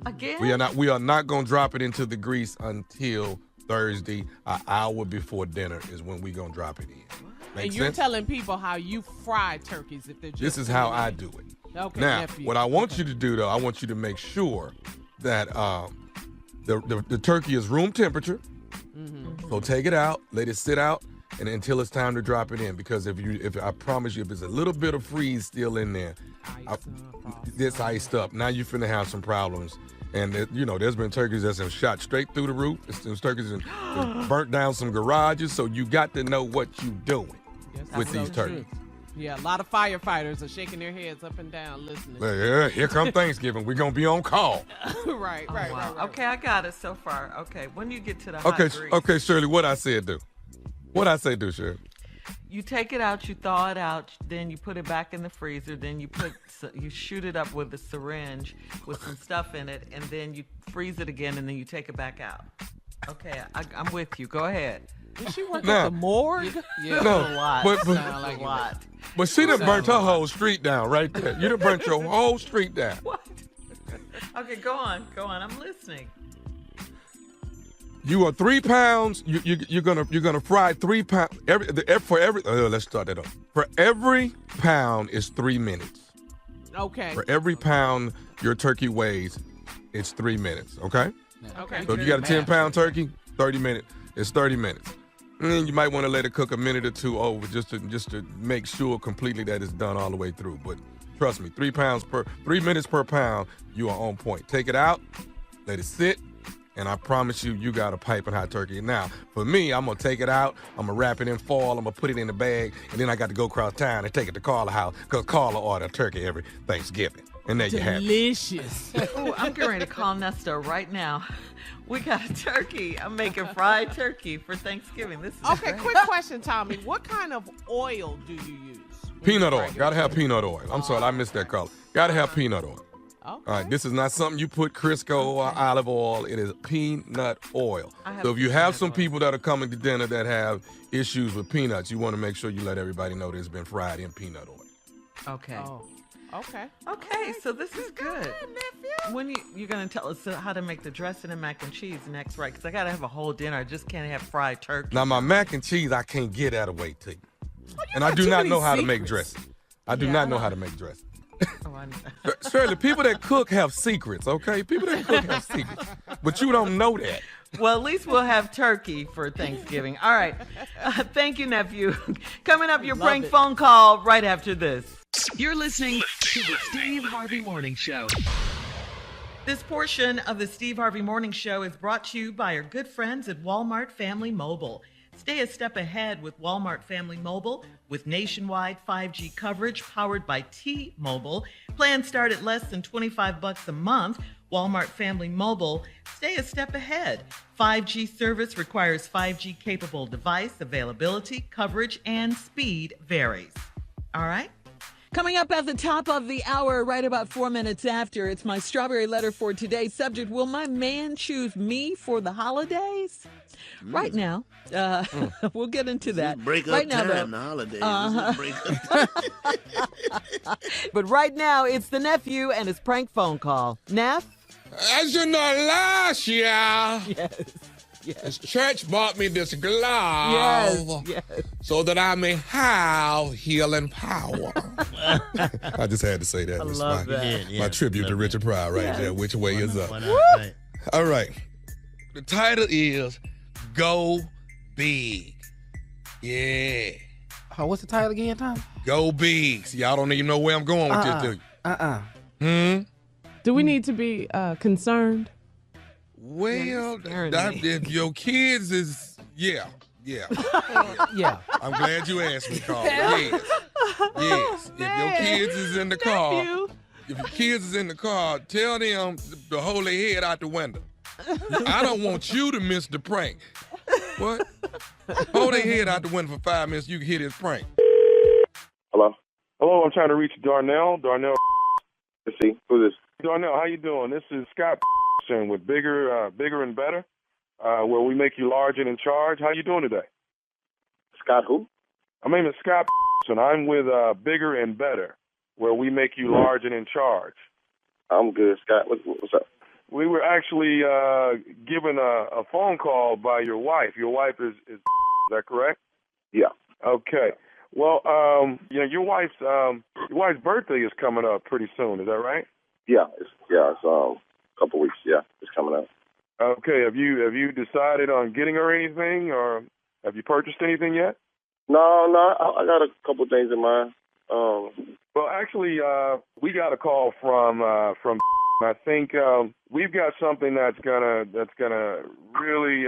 Again? We are not gonna drop it into the grease until Thursday, an hour before dinner is when we gonna drop it in. Make And you're sense? telling people how you fry turkeys if they're just This is how I do it. Okay, Now, nephew. what I want you to do though, I want you to make sure that the turkey is room temperature. So take it out, let it sit out, and until it's time to drop it in. Because if I promise you, if there's a little bit of freeze still in there, it's iced up. Now you're finna have some problems. And there's been turkeys that's have shot straight through the roof. There's turkeys that burnt down some garages. So you got to know what you're doing with these turkeys. Yeah, a lot of firefighters are shaking their heads up and down listening. Yeah, here come Thanksgiving. We're going to be on call. Right. Okay, I got it so far. Okay, when you get to the hot grease. Okay, Shirley, what I said do? What I say do, Shirley? You take it out, you thaw it out, then you put it back in the freezer, then you shoot it up with a syringe with some stuff in it, and then you freeze it again, and then you take it back out. Okay, I'm with you. Go ahead. Did she work at the morgue? Yeah, No, a lot. but- Sound like a lot. But she done burnt her whole street down right there. You done burnt your whole street down. What? Okay, go on. I'm listening. You are 3 pounds. You're gonna fry 3 pounds. Let's start that up. For every pound is 3 minutes. Okay. For every pound your turkey weighs, it's 3 minutes. Okay. Okay. So if you got a 10-pound turkey, 30 minutes. It's 30 minutes. And you might want to let it cook a minute or two over just to make sure completely that it's done all the way through. But trust me, 3 minutes per pound, you are on point. Take it out, let it sit. And I promise you got a piping hot turkey. Now, for me, I'm going to take it out. I'm going to wrap it in foil. I'm going to put it in a bag. And then I got to go across town and take it to Carla's house because Carla ordered a turkey every Thanksgiving. And there you have it. Delicious. Oh, I'm getting ready to call Nesta right now. We got a turkey. I'm making fried turkey for Thanksgiving. This is Okay, great. quick question, Tommy. What kind of oil do you use? Peanut oil. Got to have peanut oil. I'm sorry, I missed that color. Got to have peanut oil. Okay. All right, this is not something you put Crisco or olive oil. It is peanut oil. So if you have some people that are coming to dinner that have issues with peanuts, you want to make sure you let everybody know that it's been fried in peanut oil. Okay. Oh, okay. Okay, so this is good. When you're going to tell us how to make the dressing and mac and cheese next, right? Because I got to have a whole dinner. I just can't have fried turkey. Now, my mac and cheese, I can't get that away to you. And I do not know how to make dressing. I do not know how to make dressing. Oh, I know. Shirley, people that cook have secrets, okay? People that cook have secrets. But you don't know that. Well, at least we'll have turkey for Thanksgiving. All right. Thank you, nephew. Coming up, your prank phone call right after this. You're listening to the Steve Harvey Morning Show. This portion of the Steve Harvey Morning Show is brought to you by our good friends at Walmart Family Mobile. Stay a step ahead with Walmart Family Mobile with nationwide 5G coverage powered by T-Mobile. Plans start at less than $25 a month. Walmart Family Mobile, stay a step ahead. 5G service requires 5G capable device. Availability, coverage, and speed varies. All right? Coming up at the top of the hour, right about 4 minutes after, it's my strawberry letter for today's subject. Will my man choose me for the holidays? Right now, we'll get into that. Breakup right now, time, the holidays. Breakup. But right now, it's the nephew and his prank phone call. Neff? As you know, last year, Yes. this church bought me this glove Yes. so that I may have healing power. I just had to say that. I It's love my, that. my tribute to Richard Pryor right there. Which way is up? Right. All right. The title is Go Big. Yeah. Oh, what's the title again, Tom? Go Big. See, y'all don't even know where I'm going with this, do you? Do we need to be concerned? Well, scaring that, me. if your kids is, yeah. Yeah. I'm glad you asked me, Carl. Yes. Yes. If your kids is in the car, if your kids is in the car, tell them to hold their head out the window. I don't want you to miss the prank. What? Hold their head out the window for 5 minutes, you can hear this prank. Hello? Hello, I'm trying to reach Darnell. Darnell, let's see, who's this? Darnell, how you doing? This is Scott with Bigger and Better, where we make you large and in charge. How you doing today? Scott who? My name is Scott, and I'm with Bigger and Better, where we make you large and in charge. I'm good, Scott. What's up? We were actually given a phone call by your wife. Your wife is that correct? Yeah. Okay. Well, your wife's birthday is coming up pretty soon. Is that right? Yeah. It's a couple weeks. Yeah, it's coming up. Okay. Have you decided on getting her anything, or have you purchased anything yet? No, I got a couple things in mind. Well, actually, we got a call from. I think we've got something that's gonna really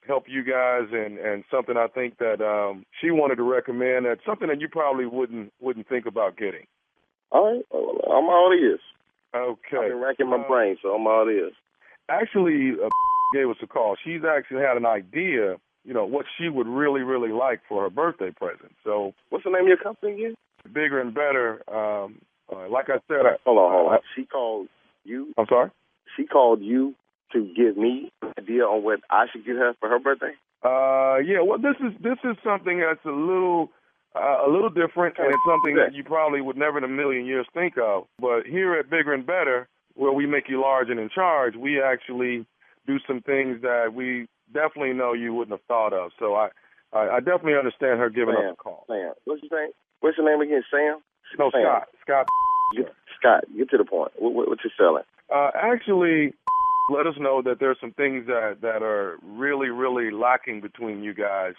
help you guys, and something I think that she wanted to recommend. That's something that you probably wouldn't think about getting. All right, I'm all ears. Okay. I've been racking my brain, so I'm all ears. Actually, gave us a call. She's actually had an idea, what she would really, really like for her birthday present. So, what's the name of your company again? Bigger and Better. Like I said, hold on. She called you. I'm sorry. She called you to give me an idea on what I should get her for her birthday. Yeah. Well, this is something that's a little different, and it's something that you probably would never in a million years think of. But here at Bigger and Better, where we make you large and in charge, we actually do some things that we definitely know you wouldn't have thought of. So I definitely understand her giving us a call. Sam, what's your name? What's your name again? Sam? No, Sam. Scott. Scott, get to the point. What you selling? Actually, let us know that there's some things that are really, really lacking between you guys.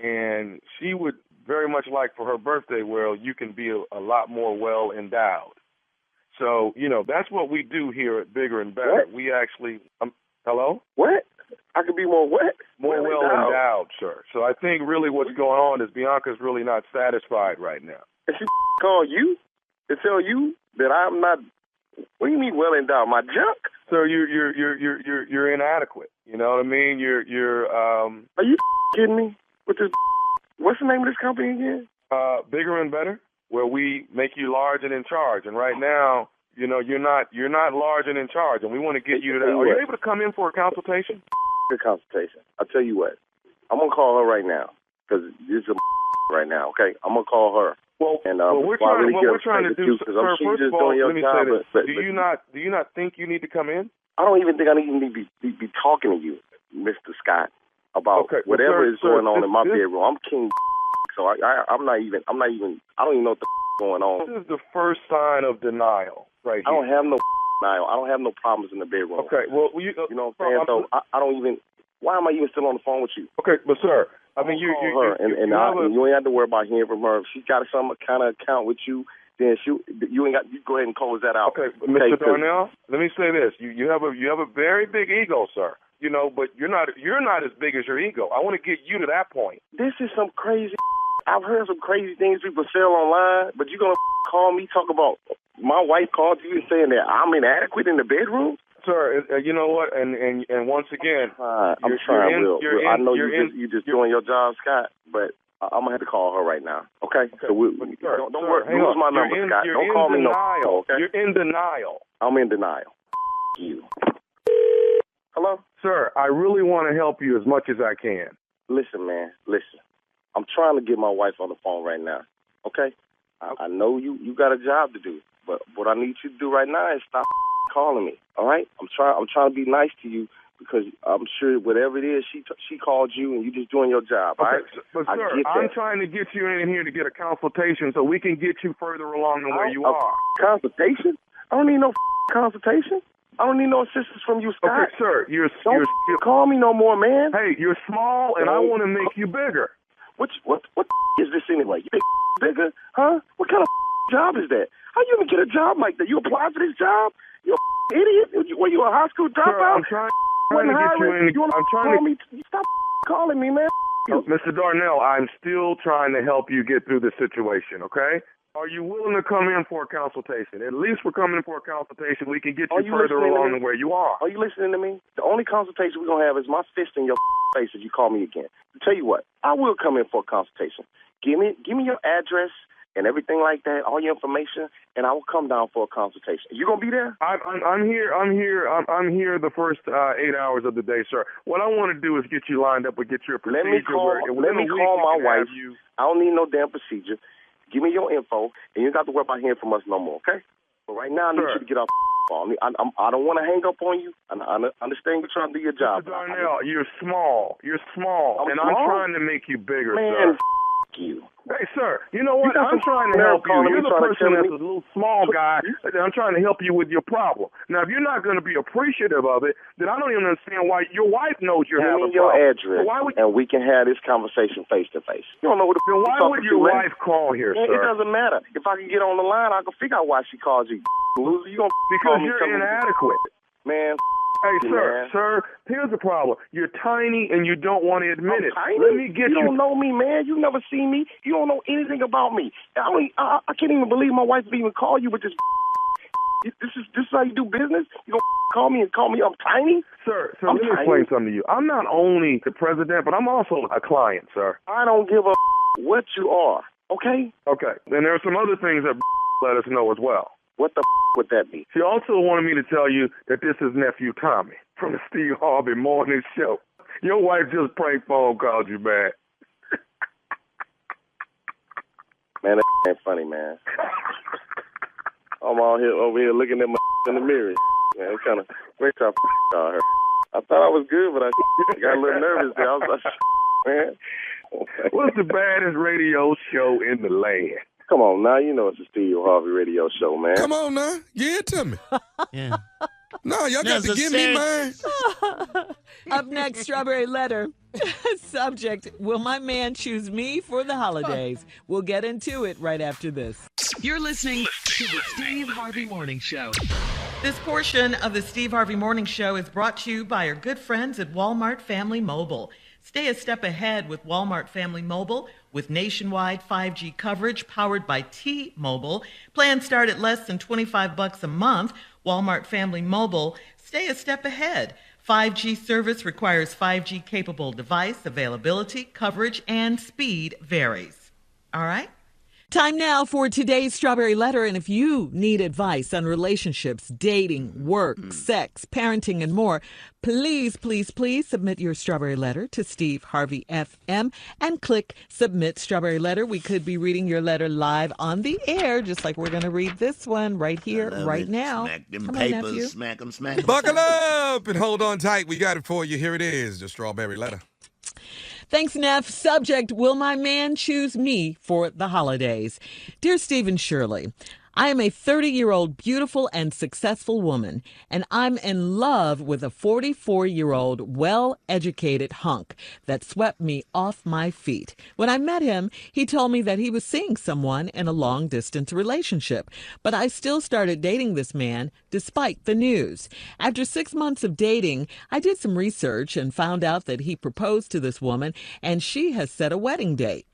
And she would very much like for her birthday, where you can be a lot more well endowed. So, that's what we do here at Bigger and Better. What? We actually, hello? What? I could be more what? More well endowed, sir. So I think really what's going on is Bianca's really not satisfied right now. And she called you to tell you that I'm not. What do you mean well endowed? My junk? Sir, you're inadequate. You know what I mean? You're. Are you kidding me? With this? What's the name of this company again? Bigger and Better, where we make you large and in charge. And right now, you're not large and in charge, and we want to get you to that. Are you able to come in for a consultation? A consultation. I'll tell you what. I'm gonna call her right now because this is right now. Okay, I'm gonna call her. Well, and we're trying to do. Sir, first of all, let me say this. Do you not think you need to come in? I don't even think I need to be talking to you, Mr. Scott, about whatever is going on in my bedroom. I'm king, so I'm not even. I don't even know what the going on. This is the first sign of denial, right here. I don't have no denial. I don't have no problems in the bedroom. Okay, well, you know what I'm saying. So I don't even. Why am I even still on the phone with you? Okay, but sir, I mean, you ain't have to worry about hearing from her. If she got some kind of account with you, then you go ahead and close that out. Okay, Mr. Darnell, let me say this: you have a very big ego, sir. But you're not as big as your ego. I want to get you to that point. This is some crazy. I've heard some crazy things people sell online, but you're gonna call me talk about my wife called you saying that I'm inadequate in the bedroom. Sir, you know what? And once again, I'm trying. I know you're just doing your job, Scott, but I'm gonna have to call her right now. Okay? So don't worry. Lose my number, Scott. Don't call me no. Okay? You're in denial. I'm in denial. You. Hello? Sir, I really want to help you as much as I can. Listen, man. Listen. I'm trying to get my wife on the phone right now. Okay? I know you got a job to do, but what I need you to do right now is stop calling me. All right? I'm trying to be nice to you because I'm sure whatever it is, she called you and you just doing your job. Okay, all right? But sir, I'm trying to get you in here to get a consultation so we can get you further along than where you are. Consultation? I don't need no consultation. I don't need no assistance from you, Scott. Okay, sir, you're call me no more, man. Hey, you're small, and I want to make you bigger. What is this anyway? You bigger, huh? What kind of job is that? How you even get a job like that? You apply for this job? You idiot? Were you a high school dropout? Sir, I'm trying to get you in. I'm trying to stop calling me, man. Mr. Darnell, I'm still trying to help you get through the situation. Okay? Are you willing to come in for a consultation? At least we're coming in for a consultation. We can get you further along than where you are. Are you listening to me? The only consultation we're going to have is my fist in your face if you call me again. To tell you what, I will come in for a consultation. Give me your address and everything like that, all your information, and I will come down for a consultation. You going to be there? I'm here the first 8 hours of the day, sir. What I want to do is get you lined up and get your procedure. Let me call my wife. I don't need no damn procedure. Give me your info, and you don't have to worry about hearing from us no more, okay? But right now, I need you to get off the phone. I don't want to hang up on you. I understand you're trying to do your job. Mr. Darnell, you're small. You're small, and I'm trying to make you bigger, man, sir. you. Hey, sir, you know what? I'm trying to help you. You're the person that's a little small guy. I'm trying to help you with your problem. Now, if you're not going to be appreciative of it, then I don't even understand why your wife knows you're having a your problem. address, So why would and we can have this conversation face to face. You don't know what the then why would your wife call here, Man, sir? it doesn't matter. If I can get on the line, I can figure out why she called you. Loser, you gonna Because call me you're inadequate. Man. Hey, sir, here's the problem. You're tiny and you don't want to admit it. Tiny? Let me get you. You don't know me, man. You never seen me. You don't know anything about me. I can't even believe my wife would even call you with this. This is how you do business? You gonna call me I'm tiny? Sir, let me explain something to you. I'm not only the president, but I'm also a client, sir. I don't give a what you are, okay? Okay. Then there are some other things that let us know as well. What the would that be? She also wanted me to tell you that this is nephew Tommy from the Steve Harvey Morning Show. Your wife just prank phone called you, man. Man, that ain't funny, man. I'm over here looking at my in the mirror. Man, it kind of great time call her. I thought I was good, but I got a little nervous there. I was like, man. What's the baddest radio show in the land? Come on now, you know it's a Steve Harvey radio show, man. Come on now, give it to me. Yeah. No, y'all got to give me mine. Up next, Strawberry Letter. Subject, will my man choose me for the holidays? We'll get into it right after this. You're listening to the Steve Harvey Morning Show. This portion of the Steve Harvey Morning Show is brought to you by our good friends at Walmart Family Mobile. Stay a step ahead with Walmart Family Mobile with nationwide 5G coverage powered by T-Mobile. Plans start at less than $25 a month. Walmart Family Mobile, stay a step ahead. 5G service requires 5G capable device. Availability, coverage, and speed varies. All right? Time now for today's Strawberry Letter. And if you need advice on relationships, dating, work, sex, parenting, and more, please, please, please submit your Strawberry Letter to Steve Harvey FM and click Submit Strawberry Letter. We could be reading your letter live on the air, just like we're going to read this one right here, right now. Smack them Come papers, on, nephew. smack them, smack them. Buckle up and hold on tight. We got it for you. Here it is, the Strawberry Letter. Thanks, Neff. Subject, will my man choose me for the holidays? Dear Stephen Shirley, I am a 30-year-old beautiful and successful woman, and I'm in love with a 44-year-old well-educated hunk that swept me off my feet. When I met him, he told me that he was seeing someone in a long-distance relationship, but I still started dating this man despite the news. After 6 months of dating, I did some research and found out that he proposed to this woman, and she has set a wedding date.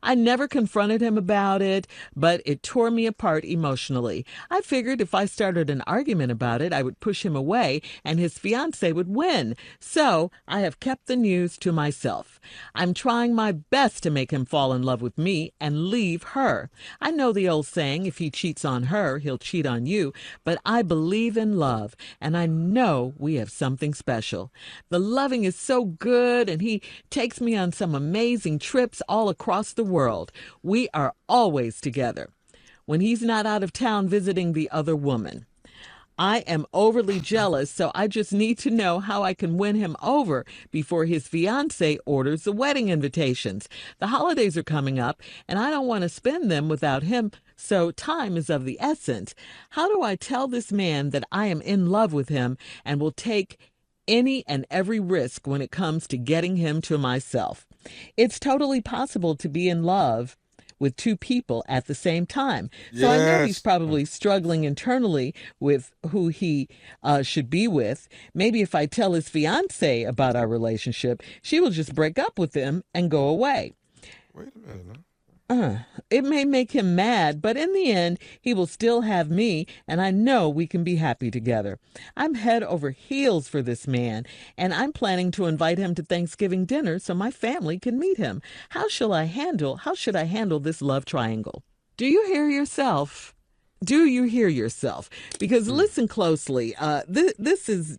I never confronted him about it, but it tore me apart emotionally. I figured if I started an argument about it, I would push him away and his fiancée would win. So I have kept the news to myself. I'm trying my best to make him fall in love with me and leave her. I know the old saying, if he cheats on her, he'll cheat on you, but I believe in love, and I know we have something special. The loving is so good, and he takes me on some amazing trips all across the world. We are always together when he's not out of town visiting the other woman. I am overly jealous, so I just need to know how I can win him over before his fiancée orders the wedding invitations. The holidays are coming up, and I don't want to spend them without him, so time is of the essence. How do I tell this man that I am in love with him and will take any and every risk when it comes to getting him to myself? It's totally possible to be in love with two people at the same time. So I know he's probably struggling internally with who he should be with. Maybe if I tell his fiancée about our relationship, she will just break up with him and go away. Wait a minute now. It may make him mad, but in the end, he will still have me, and I know we can be happy together. I'm head over heels for this man, and I'm planning to invite him to Thanksgiving dinner so my family can meet him. How should I handle this love triangle? Do you hear yourself? Do you hear yourself? Because listen closely. This is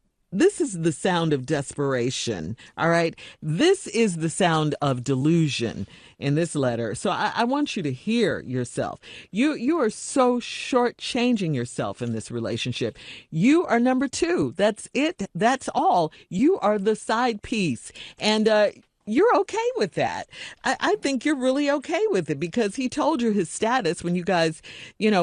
the sound of desperation, all right? This is the sound of delusion in this letter. So I want you to hear yourself. You are so shortchanging yourself in this relationship. You are number two. That's it. That's all. You are the side piece. And you're okay with that. I think you're really okay with it because he told you his status when you guys,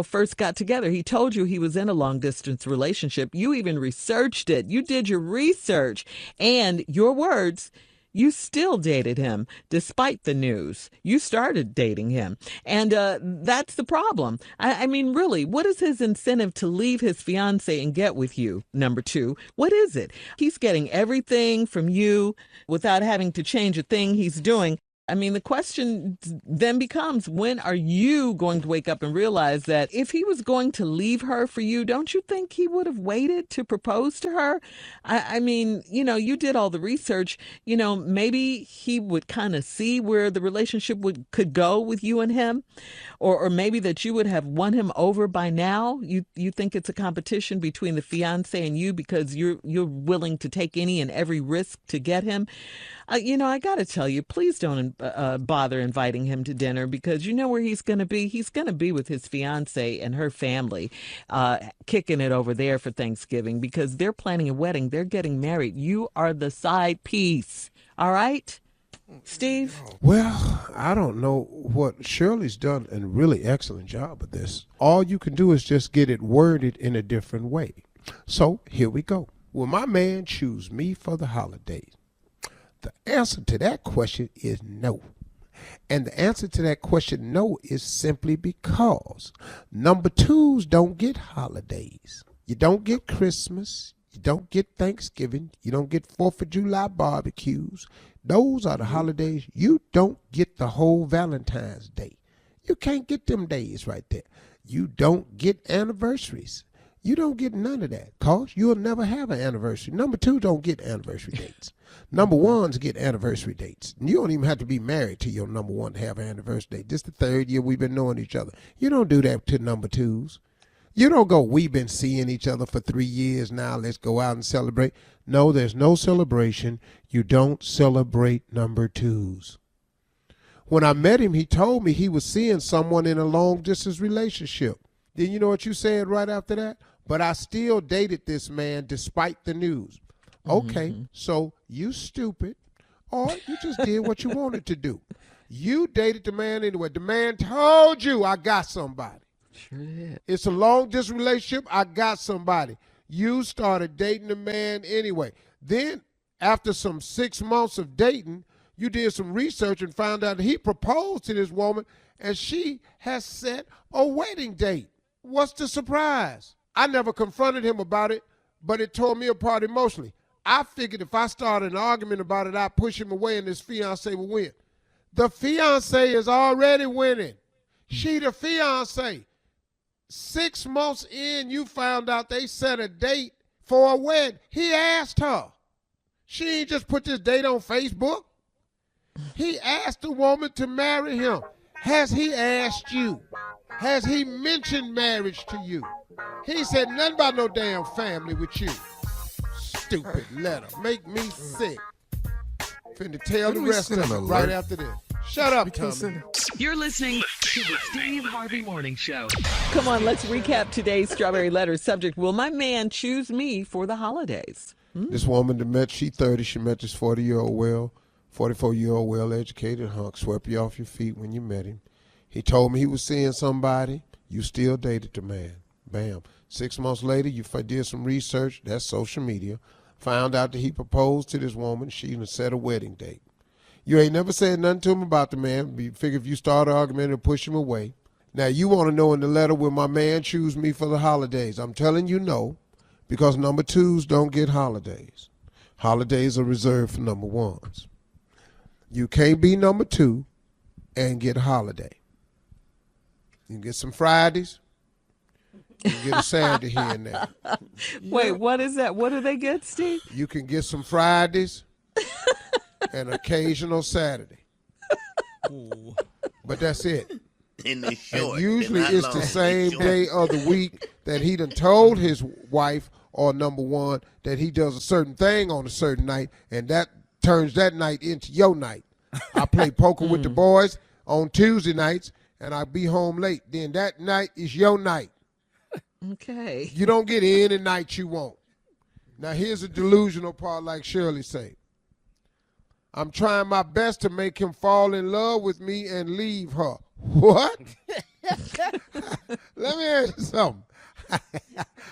first got together. He told you he was in a long distance relationship. You even researched it. You did your research, and your words, you still dated him despite the news. You started dating him. And that's the problem. I mean, really, what is his incentive to leave his fiance and get with you? Number two, what is it? He's getting everything from you without having to change a thing he's doing. I mean, the question then becomes, when are you going to wake up and realize that if he was going to leave her for you, don't you think he would have waited to propose to her? I mean, you did all the research. Maybe he would kind of see where the relationship could go with you and him, or maybe that you would have won him over by now. You think it's a competition between the fiance and you because you're willing to take any and every risk to get him. I got to tell you, please don't bother inviting him to dinner because you know where he's going to be? He's going to be with his fiance and her family, kicking it over there for Thanksgiving because they're planning a wedding. They're getting married. You are the side piece. All right, Steve? Well, I don't know what Shirley's done a really excellent job of this. All you can do is just get it worded in a different way. So here we go. Will my man choose me for the holidays? The answer to that question is no. And the answer to that question, no, is simply because number twos don't get holidays. You don't get Christmas. You don't get Thanksgiving. You don't get 4th of July barbecues. Those are the holidays. You don't get the whole Valentine's Day. You can't get them days right there. You don't get anniversaries. You don't get none of that because you'll never have an anniversary. Number two don't get anniversary dates. Number ones get anniversary dates. You don't even have to be married to your number one to have an anniversary date. This is the third year we've been knowing each other. You don't do that to number twos. You don't go, we've been seeing each other for 3 years now. Let's go out and celebrate. No, there's no celebration. You don't celebrate number twos. When I met him, he told me he was seeing someone in a long-distance relationship. Then you know what you said right after that? But I still dated this man despite the news. Okay, so you stupid, or you just did what you wanted to do. You dated the man anyway. The man told you, I got somebody. Sure did. It's a long-distance relationship. I got somebody. You started dating the man anyway. Then, after some 6 months of dating, you did some research and found out that he proposed to this woman, and she has set a wedding date. What's the surprise? I never confronted him about it, but it tore me apart emotionally. I figured if I started an argument about it, I'd push him away and his fiancé would win. The fiancé is already winning. She the fiancé. 6 months in, you found out they set a date for a wedding. He asked her. She ain't just put this date on Facebook. He asked the woman to marry him. Has he asked you? Has he mentioned marriage to you? He said nothing about no damn family with you. Stupid letter. Make me sick. Finna tell the rest of it right after this. Shut up, Tommy. You're listening to the Steve Harvey Morning Show. Come on, let's recap today's Strawberry Letter subject. Will my man choose me for the holidays? This woman that met, she 30, she met this 40-year-old 44-year-old well-educated hunk, swept you off your feet when you met him. He told me he was seeing somebody. You still dated the man. Bam. 6 months later, you did some research. That's social media. Found out that he proposed to this woman. She even set a wedding date. You ain't never said nothing to him about the man. You figure if you start an argument and push him away. Now, you want to know in the letter, will my man choose me for the holidays? I'm telling you no, because number twos don't get holidays. Holidays are reserved for number ones. You can't be number two and get a holiday. You can get some Fridays. You can get a Saturday here and there. Wait, what is that? What do they get, Steve? You can get some Fridays and occasional Saturday. Ooh. But that's it. And they short. And usually They're not it's long. the same Short. day of the week that he done told his wife or number one that he does a certain thing on a certain night, and that turns that night into your night. I play poker with the boys on Tuesday nights, and I be home late. Then that night is your night. Okay. You don't get any night you want. Now here's a delusional part, like Shirley say. I'm trying my best to make him fall in love with me and leave her. What? Let me ask you something.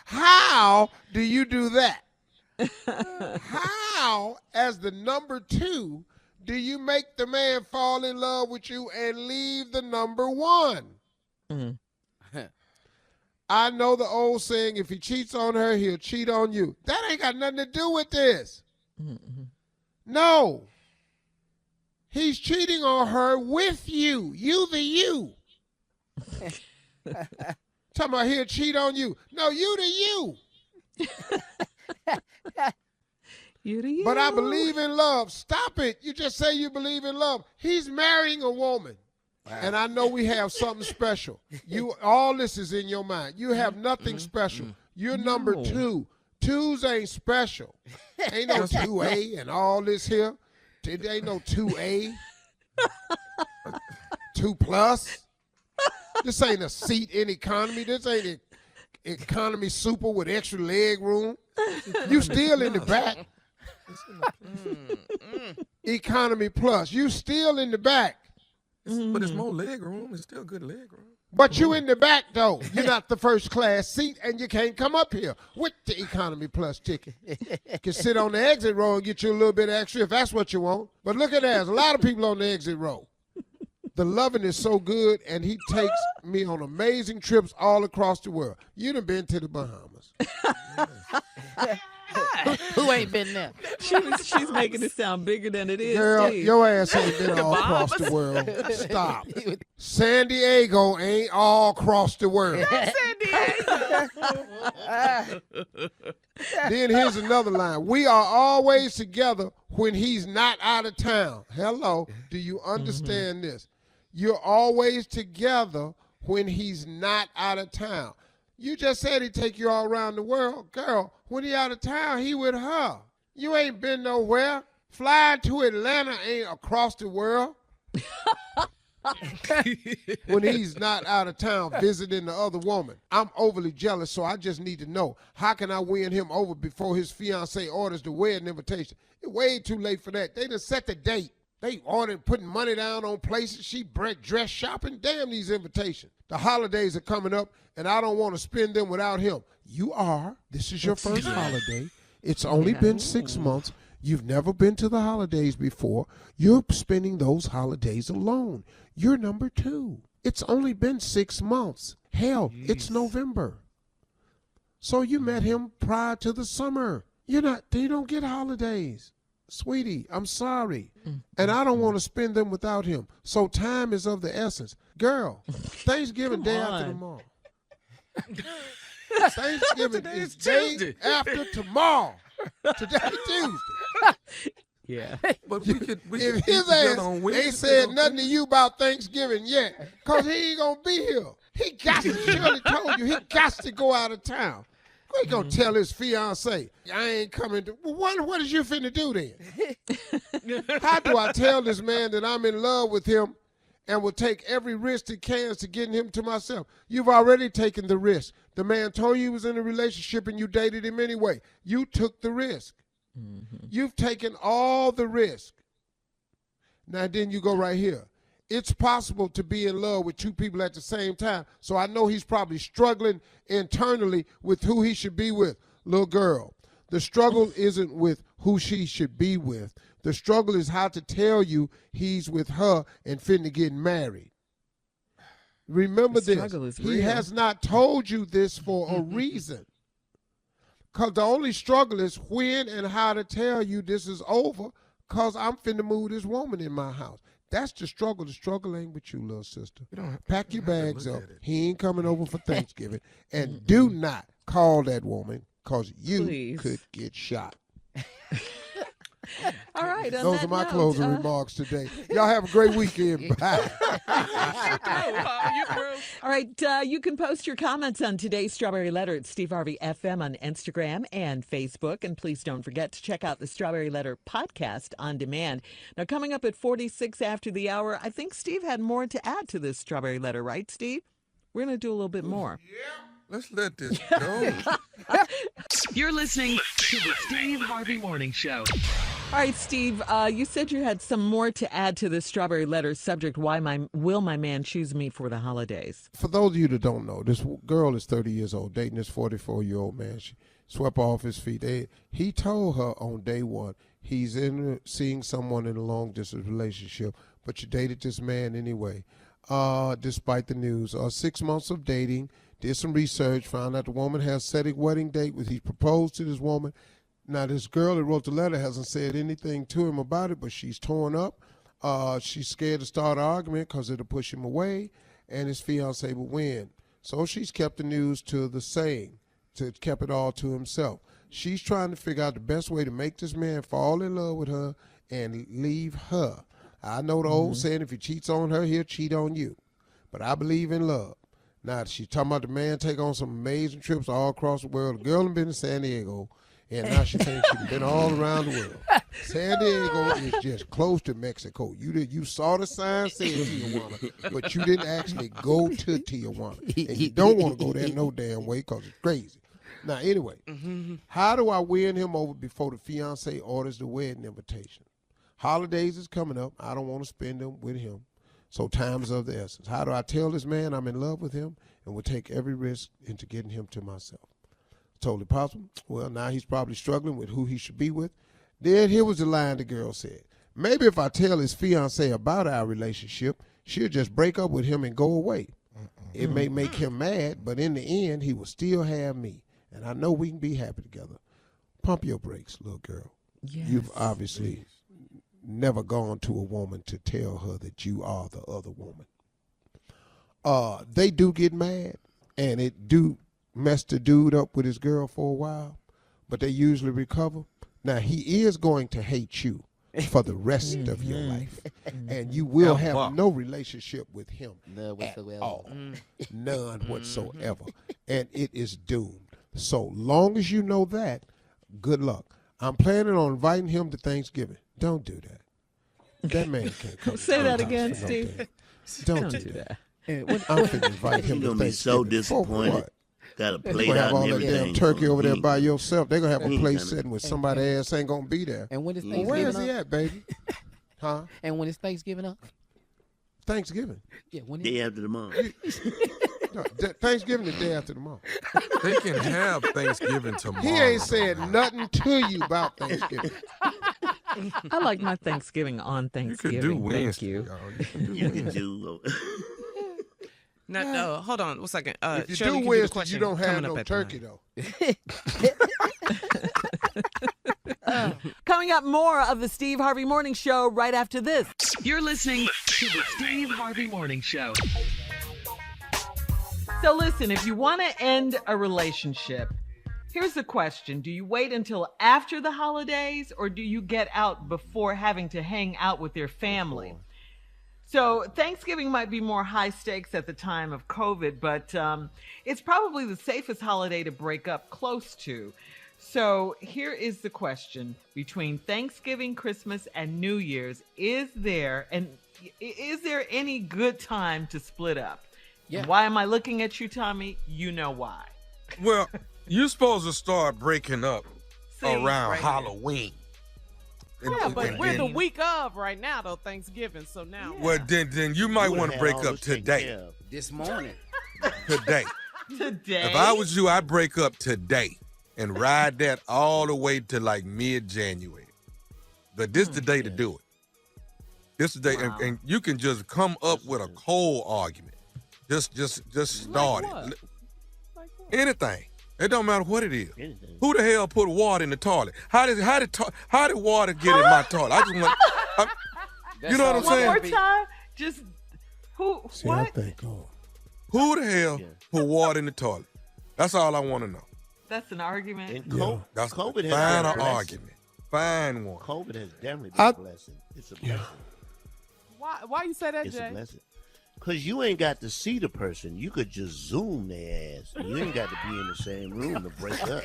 How do you do that? How, as the number 2, do you make the man fall in love with you and leave the number 1? Mm-hmm. I know the old saying, if he cheats on her, he'll cheat on you. That ain't got nothing to do with this. Mm-hmm. No. He's cheating on her with you. You the you. Talking about he'll cheat on you. No, you the you. You the you. But I believe in love. Stop it. You just say you believe in love. He's marrying a woman. Wow. And I know we have something special. All this is in your mind. You have nothing special. You're number 2. 2s ain't special. Ain't no 2A and all this here. There ain't no 2A. 2+. This ain't a seat in economy. This ain't an economy super with extra leg room. You still in the back. Economy plus. You still in the back. But it's more leg room. It's still good leg room. But you in the back, though. You're not the first class seat, and you can't come up here with the economy plus ticket. You can sit on the exit row and get you a little bit extra if that's what you want. But look at that. There's a lot of people on the exit row. The loving is so good, and he takes me on amazing trips all across the world. You done been to the Bahamas. Who ain't been there? She's making it sound bigger than it is. Girl, Steve. your ass ain't been all across the world. Stop. San Diego ain't all across the world. San Diego. Then here's another line. We are always together when he's not out of town. Hello. Do you understand this? You're always together when he's not out of town. You just said he'd take you all around the world. Girl, when he out of town, he with her. You ain't been nowhere. Flying to Atlanta ain't across the world. When he's not out of town visiting the other woman. I'm overly jealous, so I just need to know, how can I win him over before his fiancé orders the wedding invitation? It's way too late for that. They done set the date. They ordered putting money down on places. She dress shopping. Damn these invitations. The holidays are coming up, and I don't want to spend them without him. You are. This is your first holiday. It's only been 6 months. You've never been to the holidays before. You're spending those holidays alone. You're number 2. It's only been 6 months. Hell, it's November. So you met him prior to the summer. You don't get holidays. Sweetie, I'm sorry. And I don't want to spend them without him. So time is of the essence. Girl, Thanksgiving day after tomorrow. Thanksgiving is day after tomorrow. Today Tuesday. Yeah. But if his ass ain't said nothing to you about Thanksgiving yet, because he ain't going to be here. He got to, Shirley told you, he got to go out of town. He gonna tell his fiance, I ain't coming to. Well, what is you finna do then? How do I tell this man that I'm in love with him and will take every risk it can to getting him to myself? You've already taken the risk. The man told you he was in a relationship and you dated him anyway. You took the risk. Mm-hmm. You've taken all the risk. Now then you go right here. It's possible to be in love with 2 people at the same time. So I know he's probably struggling internally with who he should be with. Little girl, the struggle isn't with who she should be with. The struggle is how to tell you he's with her and finna get married. Remember this. He has not told you this for a reason. Because the only struggle is when and how to tell you this is over, because I'm finna move this woman in my house. That's the struggle. The struggle ain't with you, little sister. Pack your bags up. He ain't coming over for Thanksgiving. And do not call that woman, because you could get shot. All right. Those are my closing remarks today. Y'all have a great weekend. Bye. All right. You can post your comments on today's Strawberry Letter at Steve Harvey FM on Instagram and Facebook. And please don't forget to check out the Strawberry Letter podcast on demand. Now, coming up at 46 after the hour, I think Steve had more to add to this Strawberry Letter, right, Steve? We're going to do a little bit more. Yeah. Let's let this go. You're listening to the Steve Harvey Morning Show. All right, Steve, you said you had some more to add to this strawberry letter subject. Will my man choose me for the holidays? For those of you that don't know, this girl is 30 years old, dating this 44-year-old man. She swept her off his feet. He told her on day one he's seeing someone in a long-distance relationship, but you dated this man anyway, despite the news. 6 months of dating, did some research, found out the woman has set a wedding date. He proposed to this woman. Now, this girl that wrote the letter hasn't said anything to him about it, but she's torn up. She's scared to start an argument because it'll push him away, and his fiancé will win. So she's kept the news to the same, kept it all to himself. She's trying to figure out the best way to make this man fall in love with her and leave her. I know the old saying, if he cheats on her, he'll cheat on you. But I believe in love. Now, she's talking about the man take on some amazing trips all across the world. The girl has been to San Diego. And now she thinks she's been all around the world. San Diego is just close to Mexico. You saw the sign saying Tijuana, but you didn't actually go to Tijuana. And you don't want to go there no damn way because it's crazy. Now, anyway, how do I win him over before the fiancé orders the wedding invitation? Holidays is coming up. I don't want to spend them with him. So time is of the essence. How do I tell this man I'm in love with him and will take every risk into getting him to myself? Totally possible. Well, now he's probably struggling with who he should be with. Then here was the line the girl said. Maybe if I tell his fiancée about our relationship, she'll just break up with him and go away. It may make him mad, but in the end, he will still have me. And I know we can be happy together. Pump your brakes, little girl. Yes. You've obviously never gone to a woman to tell her that you are the other woman. They do get mad, and it do mess the dude up with his girl for a while, but they usually recover. Now, he is going to hate you for the rest of your life, and you will have no relationship with him at all. None whatsoever, and it is doomed. So long as you know that, good luck. I'm planning on inviting him to Thanksgiving. Don't do that. That man can't come. Say that again, Steve. Don't do that. I'm finna invite him to Thanksgiving. Be so disappointed. Got a plate out all and that everything. damn turkey over there by yourself. They're going to have a place sitting with somebody else ain't going to be there. And when is Thanksgiving where is he at, baby? Huh? And when is Thanksgiving up? Thanksgiving. Yeah, when Day after tomorrow. No, Thanksgiving the day after tomorrow. They can have Thanksgiving tomorrow. He ain't said nothing to you about Thanksgiving. I like my Thanksgiving on Thanksgiving. You could do Thank Wednesday. you. You can do. No, hold on 1 second. If you Shirley, do Wednesday, you don't have no turkey, though. Coming up, more of the Steve Harvey Morning Show right after this. You're listening to the Steve Harvey Morning Show. So listen, if you want to end a relationship, here's the question. Do you wait until after the holidays, or do you get out before having to hang out with your family? So Thanksgiving might be more high stakes at the time of COVID, but it's probably the safest holiday to break up close to. So here is the question. Between Thanksgiving, Christmas, and New Year's, is there any good time to split up? Yeah. And why am I looking at you, Tommy? You know why. Well, you're supposed to start breaking up around right Halloween. Yeah, but we're the week of right now, though, Thanksgiving. So now. Well, then you might want to break up today. This morning. Today. Today. If I was you, I'd break up today and ride that all the way to like mid-January. But this is the day to do it. This is the day, and you can just come up with a cold argument. Just start Like it. Anything. It don't matter what it is. Anything. Who the hell put water in the toilet? How did water get in my toilet? I just want. You know what I'm saying? One more time. Just who? See, what? I think, Who the hell put water in the toilet? That's all I want to know. That's an argument. And That's COVID has find been a an blessing. argument. Find one. COVID has definitely been a blessing. It's a blessing. Why you say that, It's Jay? a blessing. Because you ain't got to see the person. You could just Zoom their ass. You ain't got to be in the same room to break up.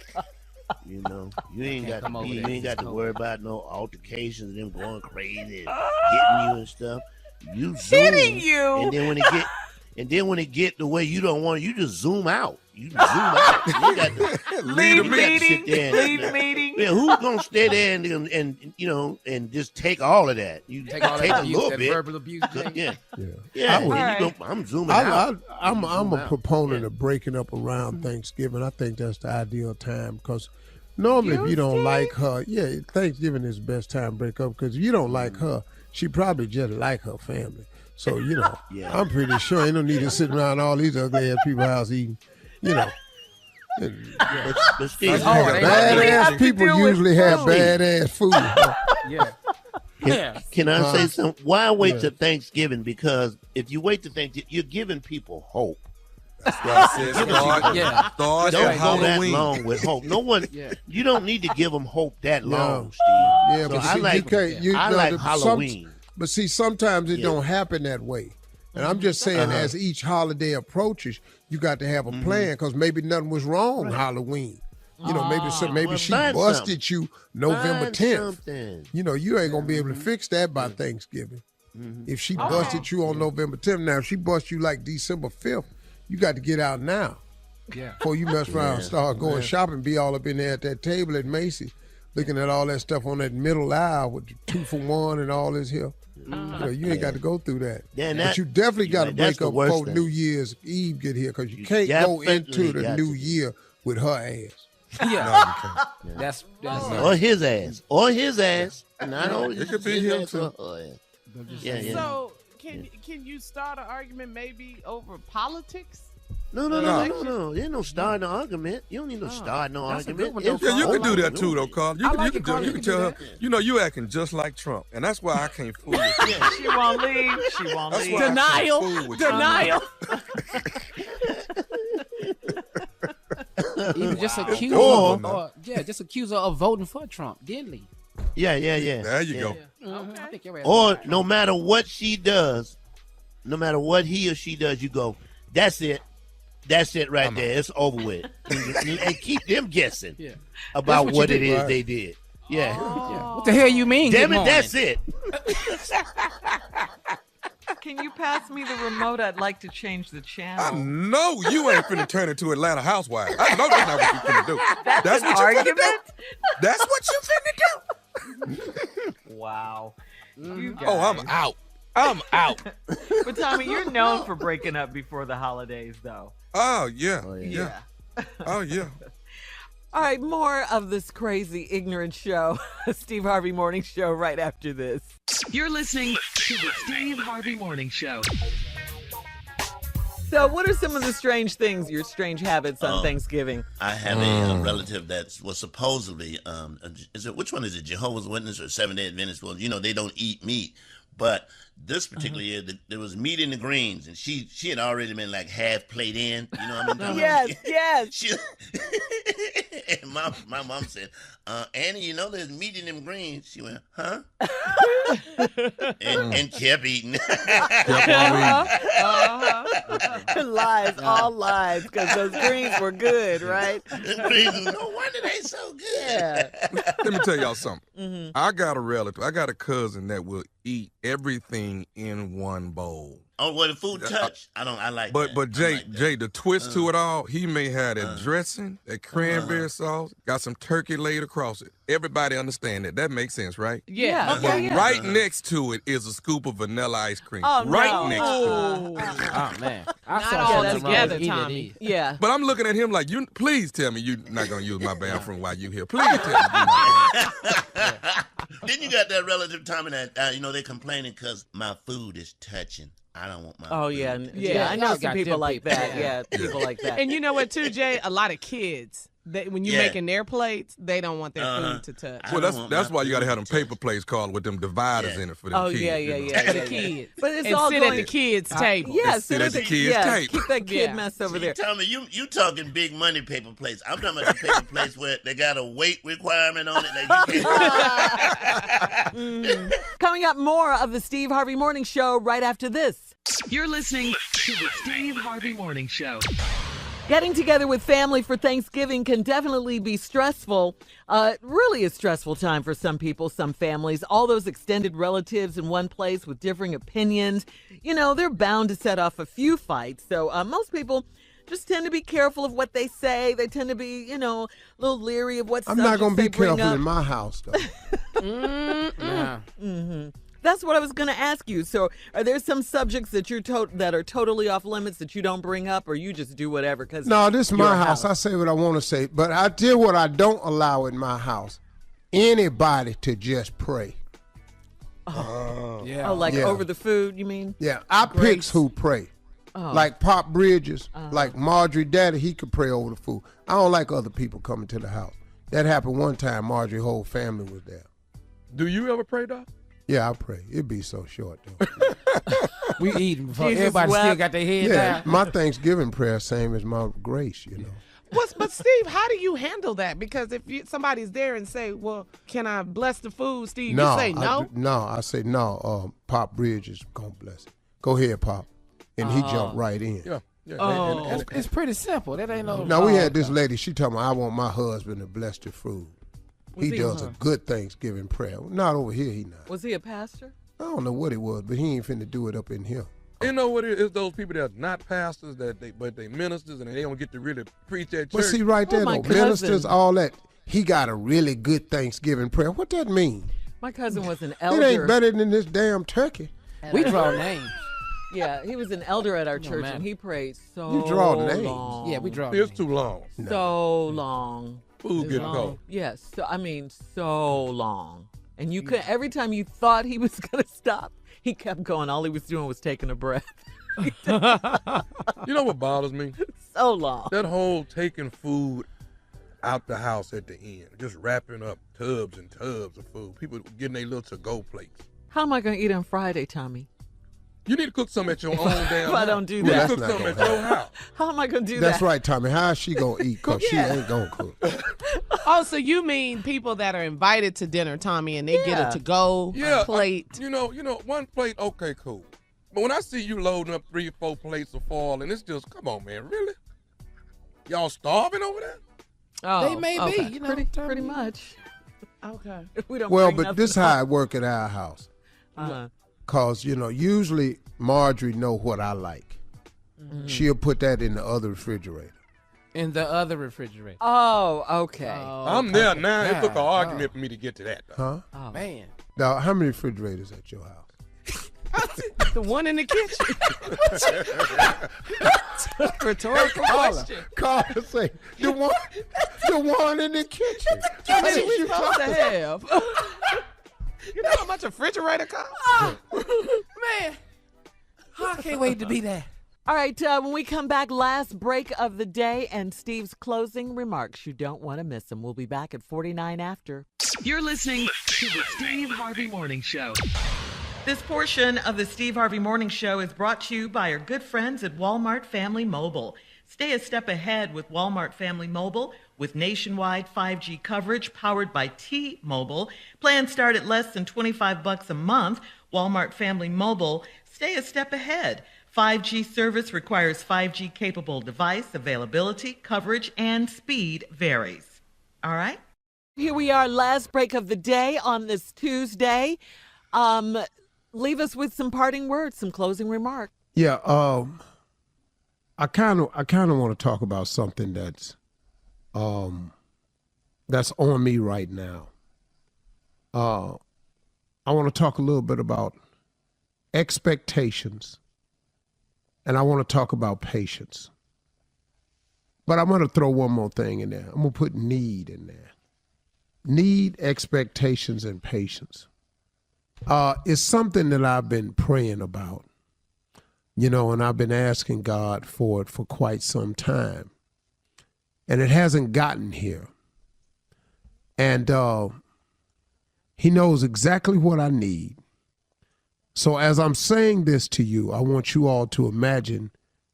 You know, you ain't got to be. You ain't got to worry about no altercations, them going crazy, hitting you and stuff. You Zoom, Hitting you, and then when it get the way you don't want it, you just zoom out. You can zoom out. You got to leave meeting. Leave meeting. Yeah, who's gonna stay there and you know and just take all of that? You Take all take that a abuse, little that bit. verbal abuse. Jay. Yeah. I would- And I'm zooming out. I'm Zoom a out. proponent of breaking up around Thanksgiving. I think that's the ideal time because normally if you don't like her, Thanksgiving is the best time to break up because if you don't like her, she probably just like her family. So, you know, I'm pretty sure ain't no need to sit around all these ugly ass people's house eating, you know. But Steve, badass people usually have badass food. Can I say something? Why wait till Thanksgiving? Because if you wait till Thanksgiving, you're giving people hope. That's what I said. Start Don't at go that Halloween. long with hope. No one, you don't need to give them hope that long, Steve. Yeah, So but I see, like, I like Halloween. But see, sometimes it don't happen that way. And I'm just saying, as each holiday approaches, you got to have a plan because maybe nothing was wrong Halloween. You know, maybe she busted you November 10th. You know, you ain't gonna be able to fix that by Thanksgiving. If she busted you on November 10th, now if she bust you like December 5th, you got to get out now. Yeah. Before you mess around and start going shopping, be all up in there at that table at Macy's, looking at all that stuff on that middle aisle with the 2-for-1 and all this here. You know, you ain't got to go through that. But you definitely got to break up before New Year's Eve get here because you can't go into the new year with her ass. Yeah. That's or his ass. Or his ass. Not only it could be him too. Yeah. So can you start an argument maybe over politics? No. There's no starting an argument. You don't need no starting no argument. Yeah, you can do that too, though, Carl. You can tell her, you know, you acting just like Trump, and that's why I can't fool with you. She won't leave. She won't leave. Denial. Even just accuse her, just accuse her of voting for Trump. Then leave. Yeah. There you go. I think your ass Or no matter what she does, no matter what he or she does, you go, that's it. That's it right there. It's over with. And keep them guessing about what it is they did. Yeah. What the hell you mean? Damn it, that's it. Can you pass me the remote? I'd like to change the channel. I know you ain't finna turn into Atlanta Housewives. I know that's not what you finna do. That's what argument? you finna do. That's what you finna do. Wow. I'm out. I'm out. But Tommy, you're known for breaking up before the holidays, though. Oh, yeah. Oh, yeah. All right, more of this crazy, ignorant show, Steve Harvey Morning Show, right after this. You're listening to the Steve Harvey Morning Show. So what are some of the strange things, your strange habits on Thanksgiving? I have a relative that was supposedly, which one is it, Jehovah's Witness or Seventh-day Adventist? Well, you know, they don't eat meat. But this particular year, there was meat in the greens, and she had already been like half plate in. You know what I mean? Yes. And my mom said, Annie, you know there's meat in them greens. She went, huh? and kept eating. Lies, all lies, because those greens were good, right? No wonder they so good. Yeah. Let me tell y'all something. I got a relative. I got a cousin that will eat everything in one bowl. Oh, well, the food touch. I like but, that. But Jay, the twist to it all, he may have that dressing, that cranberry sauce, got some turkey laid across it. Everybody understand that. That makes sense, right? Yeah. But right next to it is a scoop of vanilla ice cream. Oh, right next to it. Oh, man. I saw that together, Tommy. Yeah. But I'm looking at him like, please tell me you're not going to use my bathroom while you're here. Please tell me you're not going to. Then you got that relative, Tommy, that, they're complaining because my food is touching. I don't want my food. Yeah. I know some people like that. Yeah, people like that. And you know what, too, Jay? A lot of kids, when you're making their plates, they don't want their food to touch. Well, that's why you got to have them paper plates, Carl, with them dividers in it for them kids. For the kids. But it's and all sit at the kids' table. Yeah, sit at the kids' table. Keep that kid mess over there. Tell me, you talking big money paper plates. I'm talking about the paper plates where they got a weight requirement on it. Like you can't... Coming up, more of the Steve Harvey Morning Show right after this. You're listening to the Steve Harvey Morning Show. Getting together with family for Thanksgiving can definitely be stressful. Really a stressful time for some people, some families. All those extended relatives in one place with differing opinions. You know, they're bound to set off a few fights. So most people just tend to be careful of what they say. They tend to be, you know, a little leery of what I'm not going to be careful up. in my house, though. That's what I was going to ask you. So, are there some subjects that that are totally off limits that you don't bring up, or you just do whatever? Cause no, this is my house. I say what I want to say, but I tell you what I don't allow in my house: anybody to just pray. Over the food, you mean? Yeah, I picks who pray. Like Pop Bridges, like Marjorie Daddy, he could pray over the food. I don't like other people coming to the house. That happened one time. Marjorie's whole family was there. Do you ever pray, Doc? Yeah, I pray. It'd be so short, though. We eating before everybody still got their head down. My Thanksgiving prayer same as my grace, you know. But Steve, how do you handle that? Because if somebody's there and say, well, can I bless the food, Steve? No, you say no? I say no. Pop Bridges gonna bless it. Go ahead, Pop. And he jumped right in. Yeah. It's pretty simple. That ain't no. Now, we had this lady, she told me, I want my husband to bless the food. He does a good Thanksgiving prayer. Not over here, he not. Was he a pastor? I don't know what it was, but he ain't finna do it up in here. You know what it is? Those people that are not pastors, but they ministers, and they don't get to really preach at church. But see, right there, though, ministers, all that, he got a really good Thanksgiving prayer. What that mean? My cousin was an elder. It ain't better than this damn turkey. We draw names. Yeah, he was an elder at our church, and he prayed so You draw names. long. Yeah, we draw It's names. too long. So long. Food getting cold. Yes, so long. And you could every time you thought he was gonna stop, he kept going. All he was doing was taking a breath. You know what bothers me? So long. That whole taking food out the house at the end, just wrapping up tubs and tubs of food. People getting their little to-go plates. How am I gonna eat on Friday, Tommy? You need to cook some at your own damn If I house. don't do You that. cook some at your house. How am I gonna do That's that? right, Tommy. How is she gonna eat? Because she ain't gonna cook. Oh, so you mean people that are invited to dinner, Tommy, and they get a to-go plate? You know, one plate, okay, cool. But when I see you loading up 3 or 4 plates of foil, and it's just, come on, man, really? Y'all starving over there? Oh, They may be, you know. Pretty much. Okay. If we don't Well, bring but nothing this how it work at our house. Uh-huh. Because, usually Marjorie know what I like. Mm-hmm. She'll put that in the other refrigerator. In the other refrigerator. Oh, okay. I'm there now. It took an argument for me to get to that. Huh? Oh. Man. Now, how many refrigerators at your house? The one in the kitchen. Rhetorical question. Carla say, the one in the kitchen. How many we supposed to have? You know how much a refrigerator costs? Man. I can't wait to be there. All right, when we come back, last break of the day and Steve's closing remarks. You don't want to miss them. We'll be back at 49 after. You're listening to the Steve Harvey Morning Show. This portion of the Steve Harvey Morning Show is brought to you by our good friends at Walmart Family Mobile. Stay a step ahead with Walmart Family Mobile with nationwide 5G coverage powered by T-Mobile. Plans start at less than $25 a month. Walmart Family Mobile, stay a step ahead. 5G service requires 5G capable device. Availability, coverage, and speed varies. All right? Here we are, last break of the day on this Tuesday. Leave us with some parting words, some closing remarks. Yeah, I kind of want to talk about something that's on me right now. I want to talk a little bit about expectations, and I want to talk about patience. But I'm going to throw one more thing in there. I'm going to put need in there. Need, expectations, and patience. It's something that I've been praying about, and I've been asking God for it for quite some time. And it hasn't gotten here. And he knows exactly what I need. So as I'm saying this to you, I want you all to imagine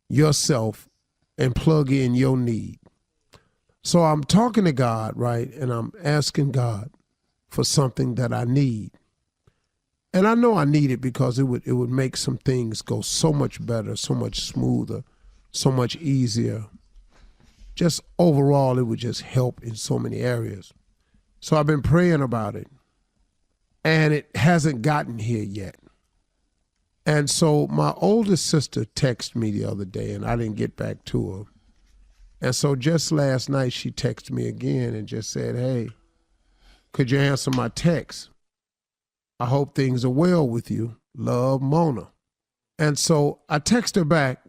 yourself and plug in your need. So I'm talking to God, right? And I'm asking God for something that I need. And I know I need it because it would make some things go so much better, so much smoother, so much easier. Just overall, it would just help in so many areas. So I've been praying about it, and it hasn't gotten here yet. And so my oldest sister texted me the other day, and I didn't get back to her. And so just last night, she texted me again and just said, hey, could you answer my text? I hope things are well with you. Love, Mona. And so I texted her back,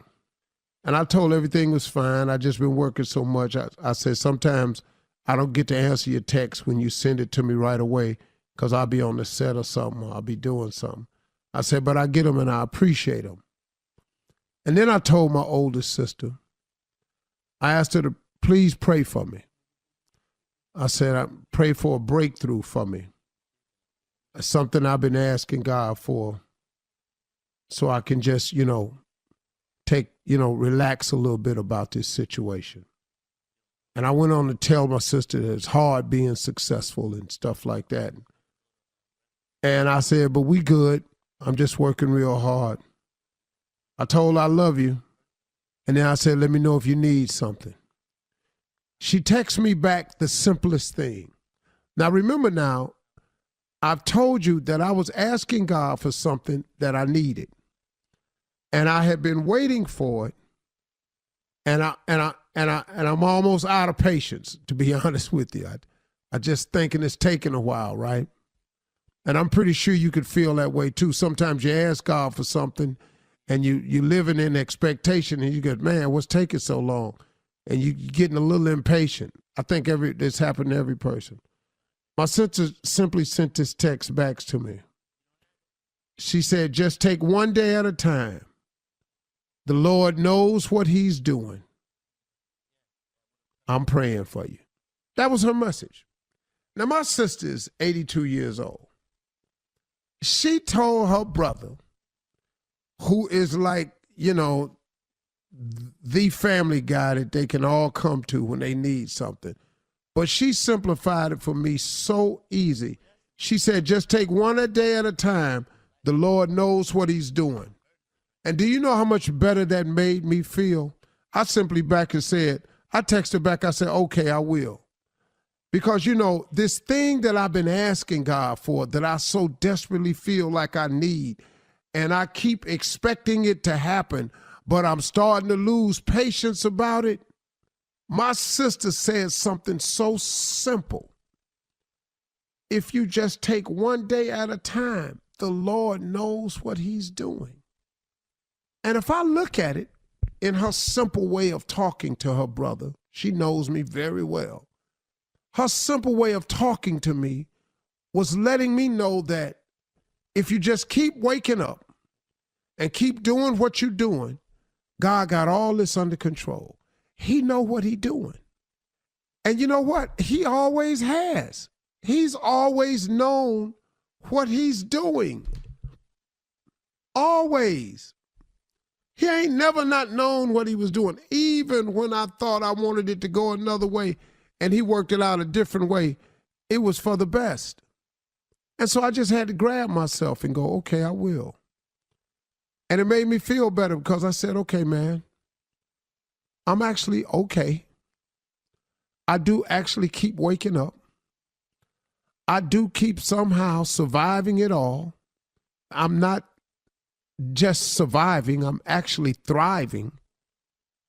and I told her everything was fine. I just been working so much. I said, sometimes I don't get to answer your text when you send it to me right away because I'll be on the set or something, or I'll be doing something. I said, but I get them and I appreciate them. And then I told my oldest sister, I asked her to please pray for me. I said, I pray for a breakthrough for me. It's something I've been asking God for so I can just, relax a little bit about this situation. And I went on to tell my sister that it's hard being successful and stuff like that. And I said, but we good. I'm just working real hard. I told her I love you. And then I said, let me know if you need something. She texted me back the simplest thing. Now, remember now, I've told you that I was asking God for something that I needed. And I had been waiting for it. And I'm almost out of patience, to be honest with you. I just thinking it's taking a while, right? And I'm pretty sure you could feel that way too. Sometimes you ask God for something and you living in expectation and you go, man, what's taking so long? And you getting a little impatient. I think this happened to every person. My sister simply sent this text back to me. She said, just take one day at a time. The Lord knows what he's doing. I'm praying for you. That was her message. Now, my sister is 82 years old. She told her brother, who is like, the family guy that they can all come to when they need something. But she simplified it for me so easy. She said, just take one a day at a time. The Lord knows what he's doing. And do you know how much better that made me feel? I simply back and said, I texted back, I said, okay, I will. Because, this thing that I've been asking God for that I so desperately feel like I need, and I keep expecting it to happen, but I'm starting to lose patience about it. My sister said something so simple. If you just take one day at a time, the Lord knows what he's doing. And if I look at it in her simple way of talking to her brother, she knows me very well. Her simple way of talking to me was letting me know that if you just keep waking up and keep doing what you're doing, God got all this under control. He know what he doing. And you know what? He always has. He's always known what he's doing. Always. He ain't never not known what he was doing. Even when I thought I wanted it to go another way and he worked it out a different way, it was for the best. And so I just had to grab myself and go, okay, I will. And it made me feel better because I said, okay, man, I'm actually okay. I do actually keep waking up. I do keep somehow surviving it all. I'm not just surviving, I'm actually thriving.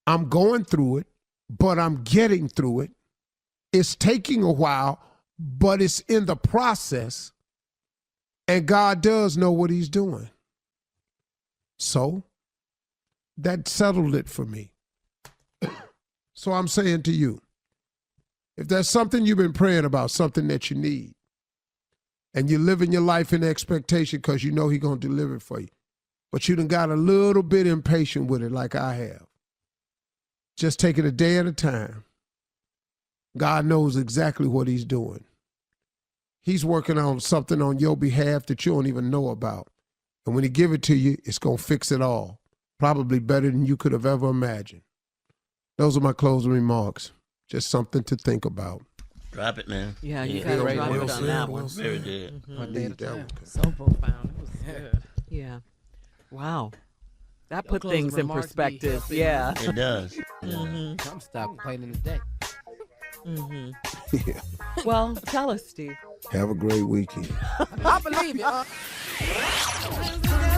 I'm going through it, but I'm getting through it. It's taking a while, but it's in the process. And God does know what he's doing. So that settled it for me. So I'm saying to you, if there's something you've been praying about, something that you need, and you're living your life in expectation because you know he's going to deliver it for you, but you done got a little bit impatient with it like I have, just take it a day at a time. God knows exactly what he's doing. He's working on something on your behalf that you don't even know about. And when he give it to you, it's going to fix it all. Probably better than you could have ever imagined. Those are my closing remarks. Just something to think about. Drop it, man. Yeah, you got to drop it on that one. Very good. So profound. It was good. Yeah. Wow. That put things in perspective. Yeah. It does. Mm-hmm. I'm stopping complaining today. Mm-hmm. Yeah. Well, tell us, Steve. Have a great weekend. I believe you.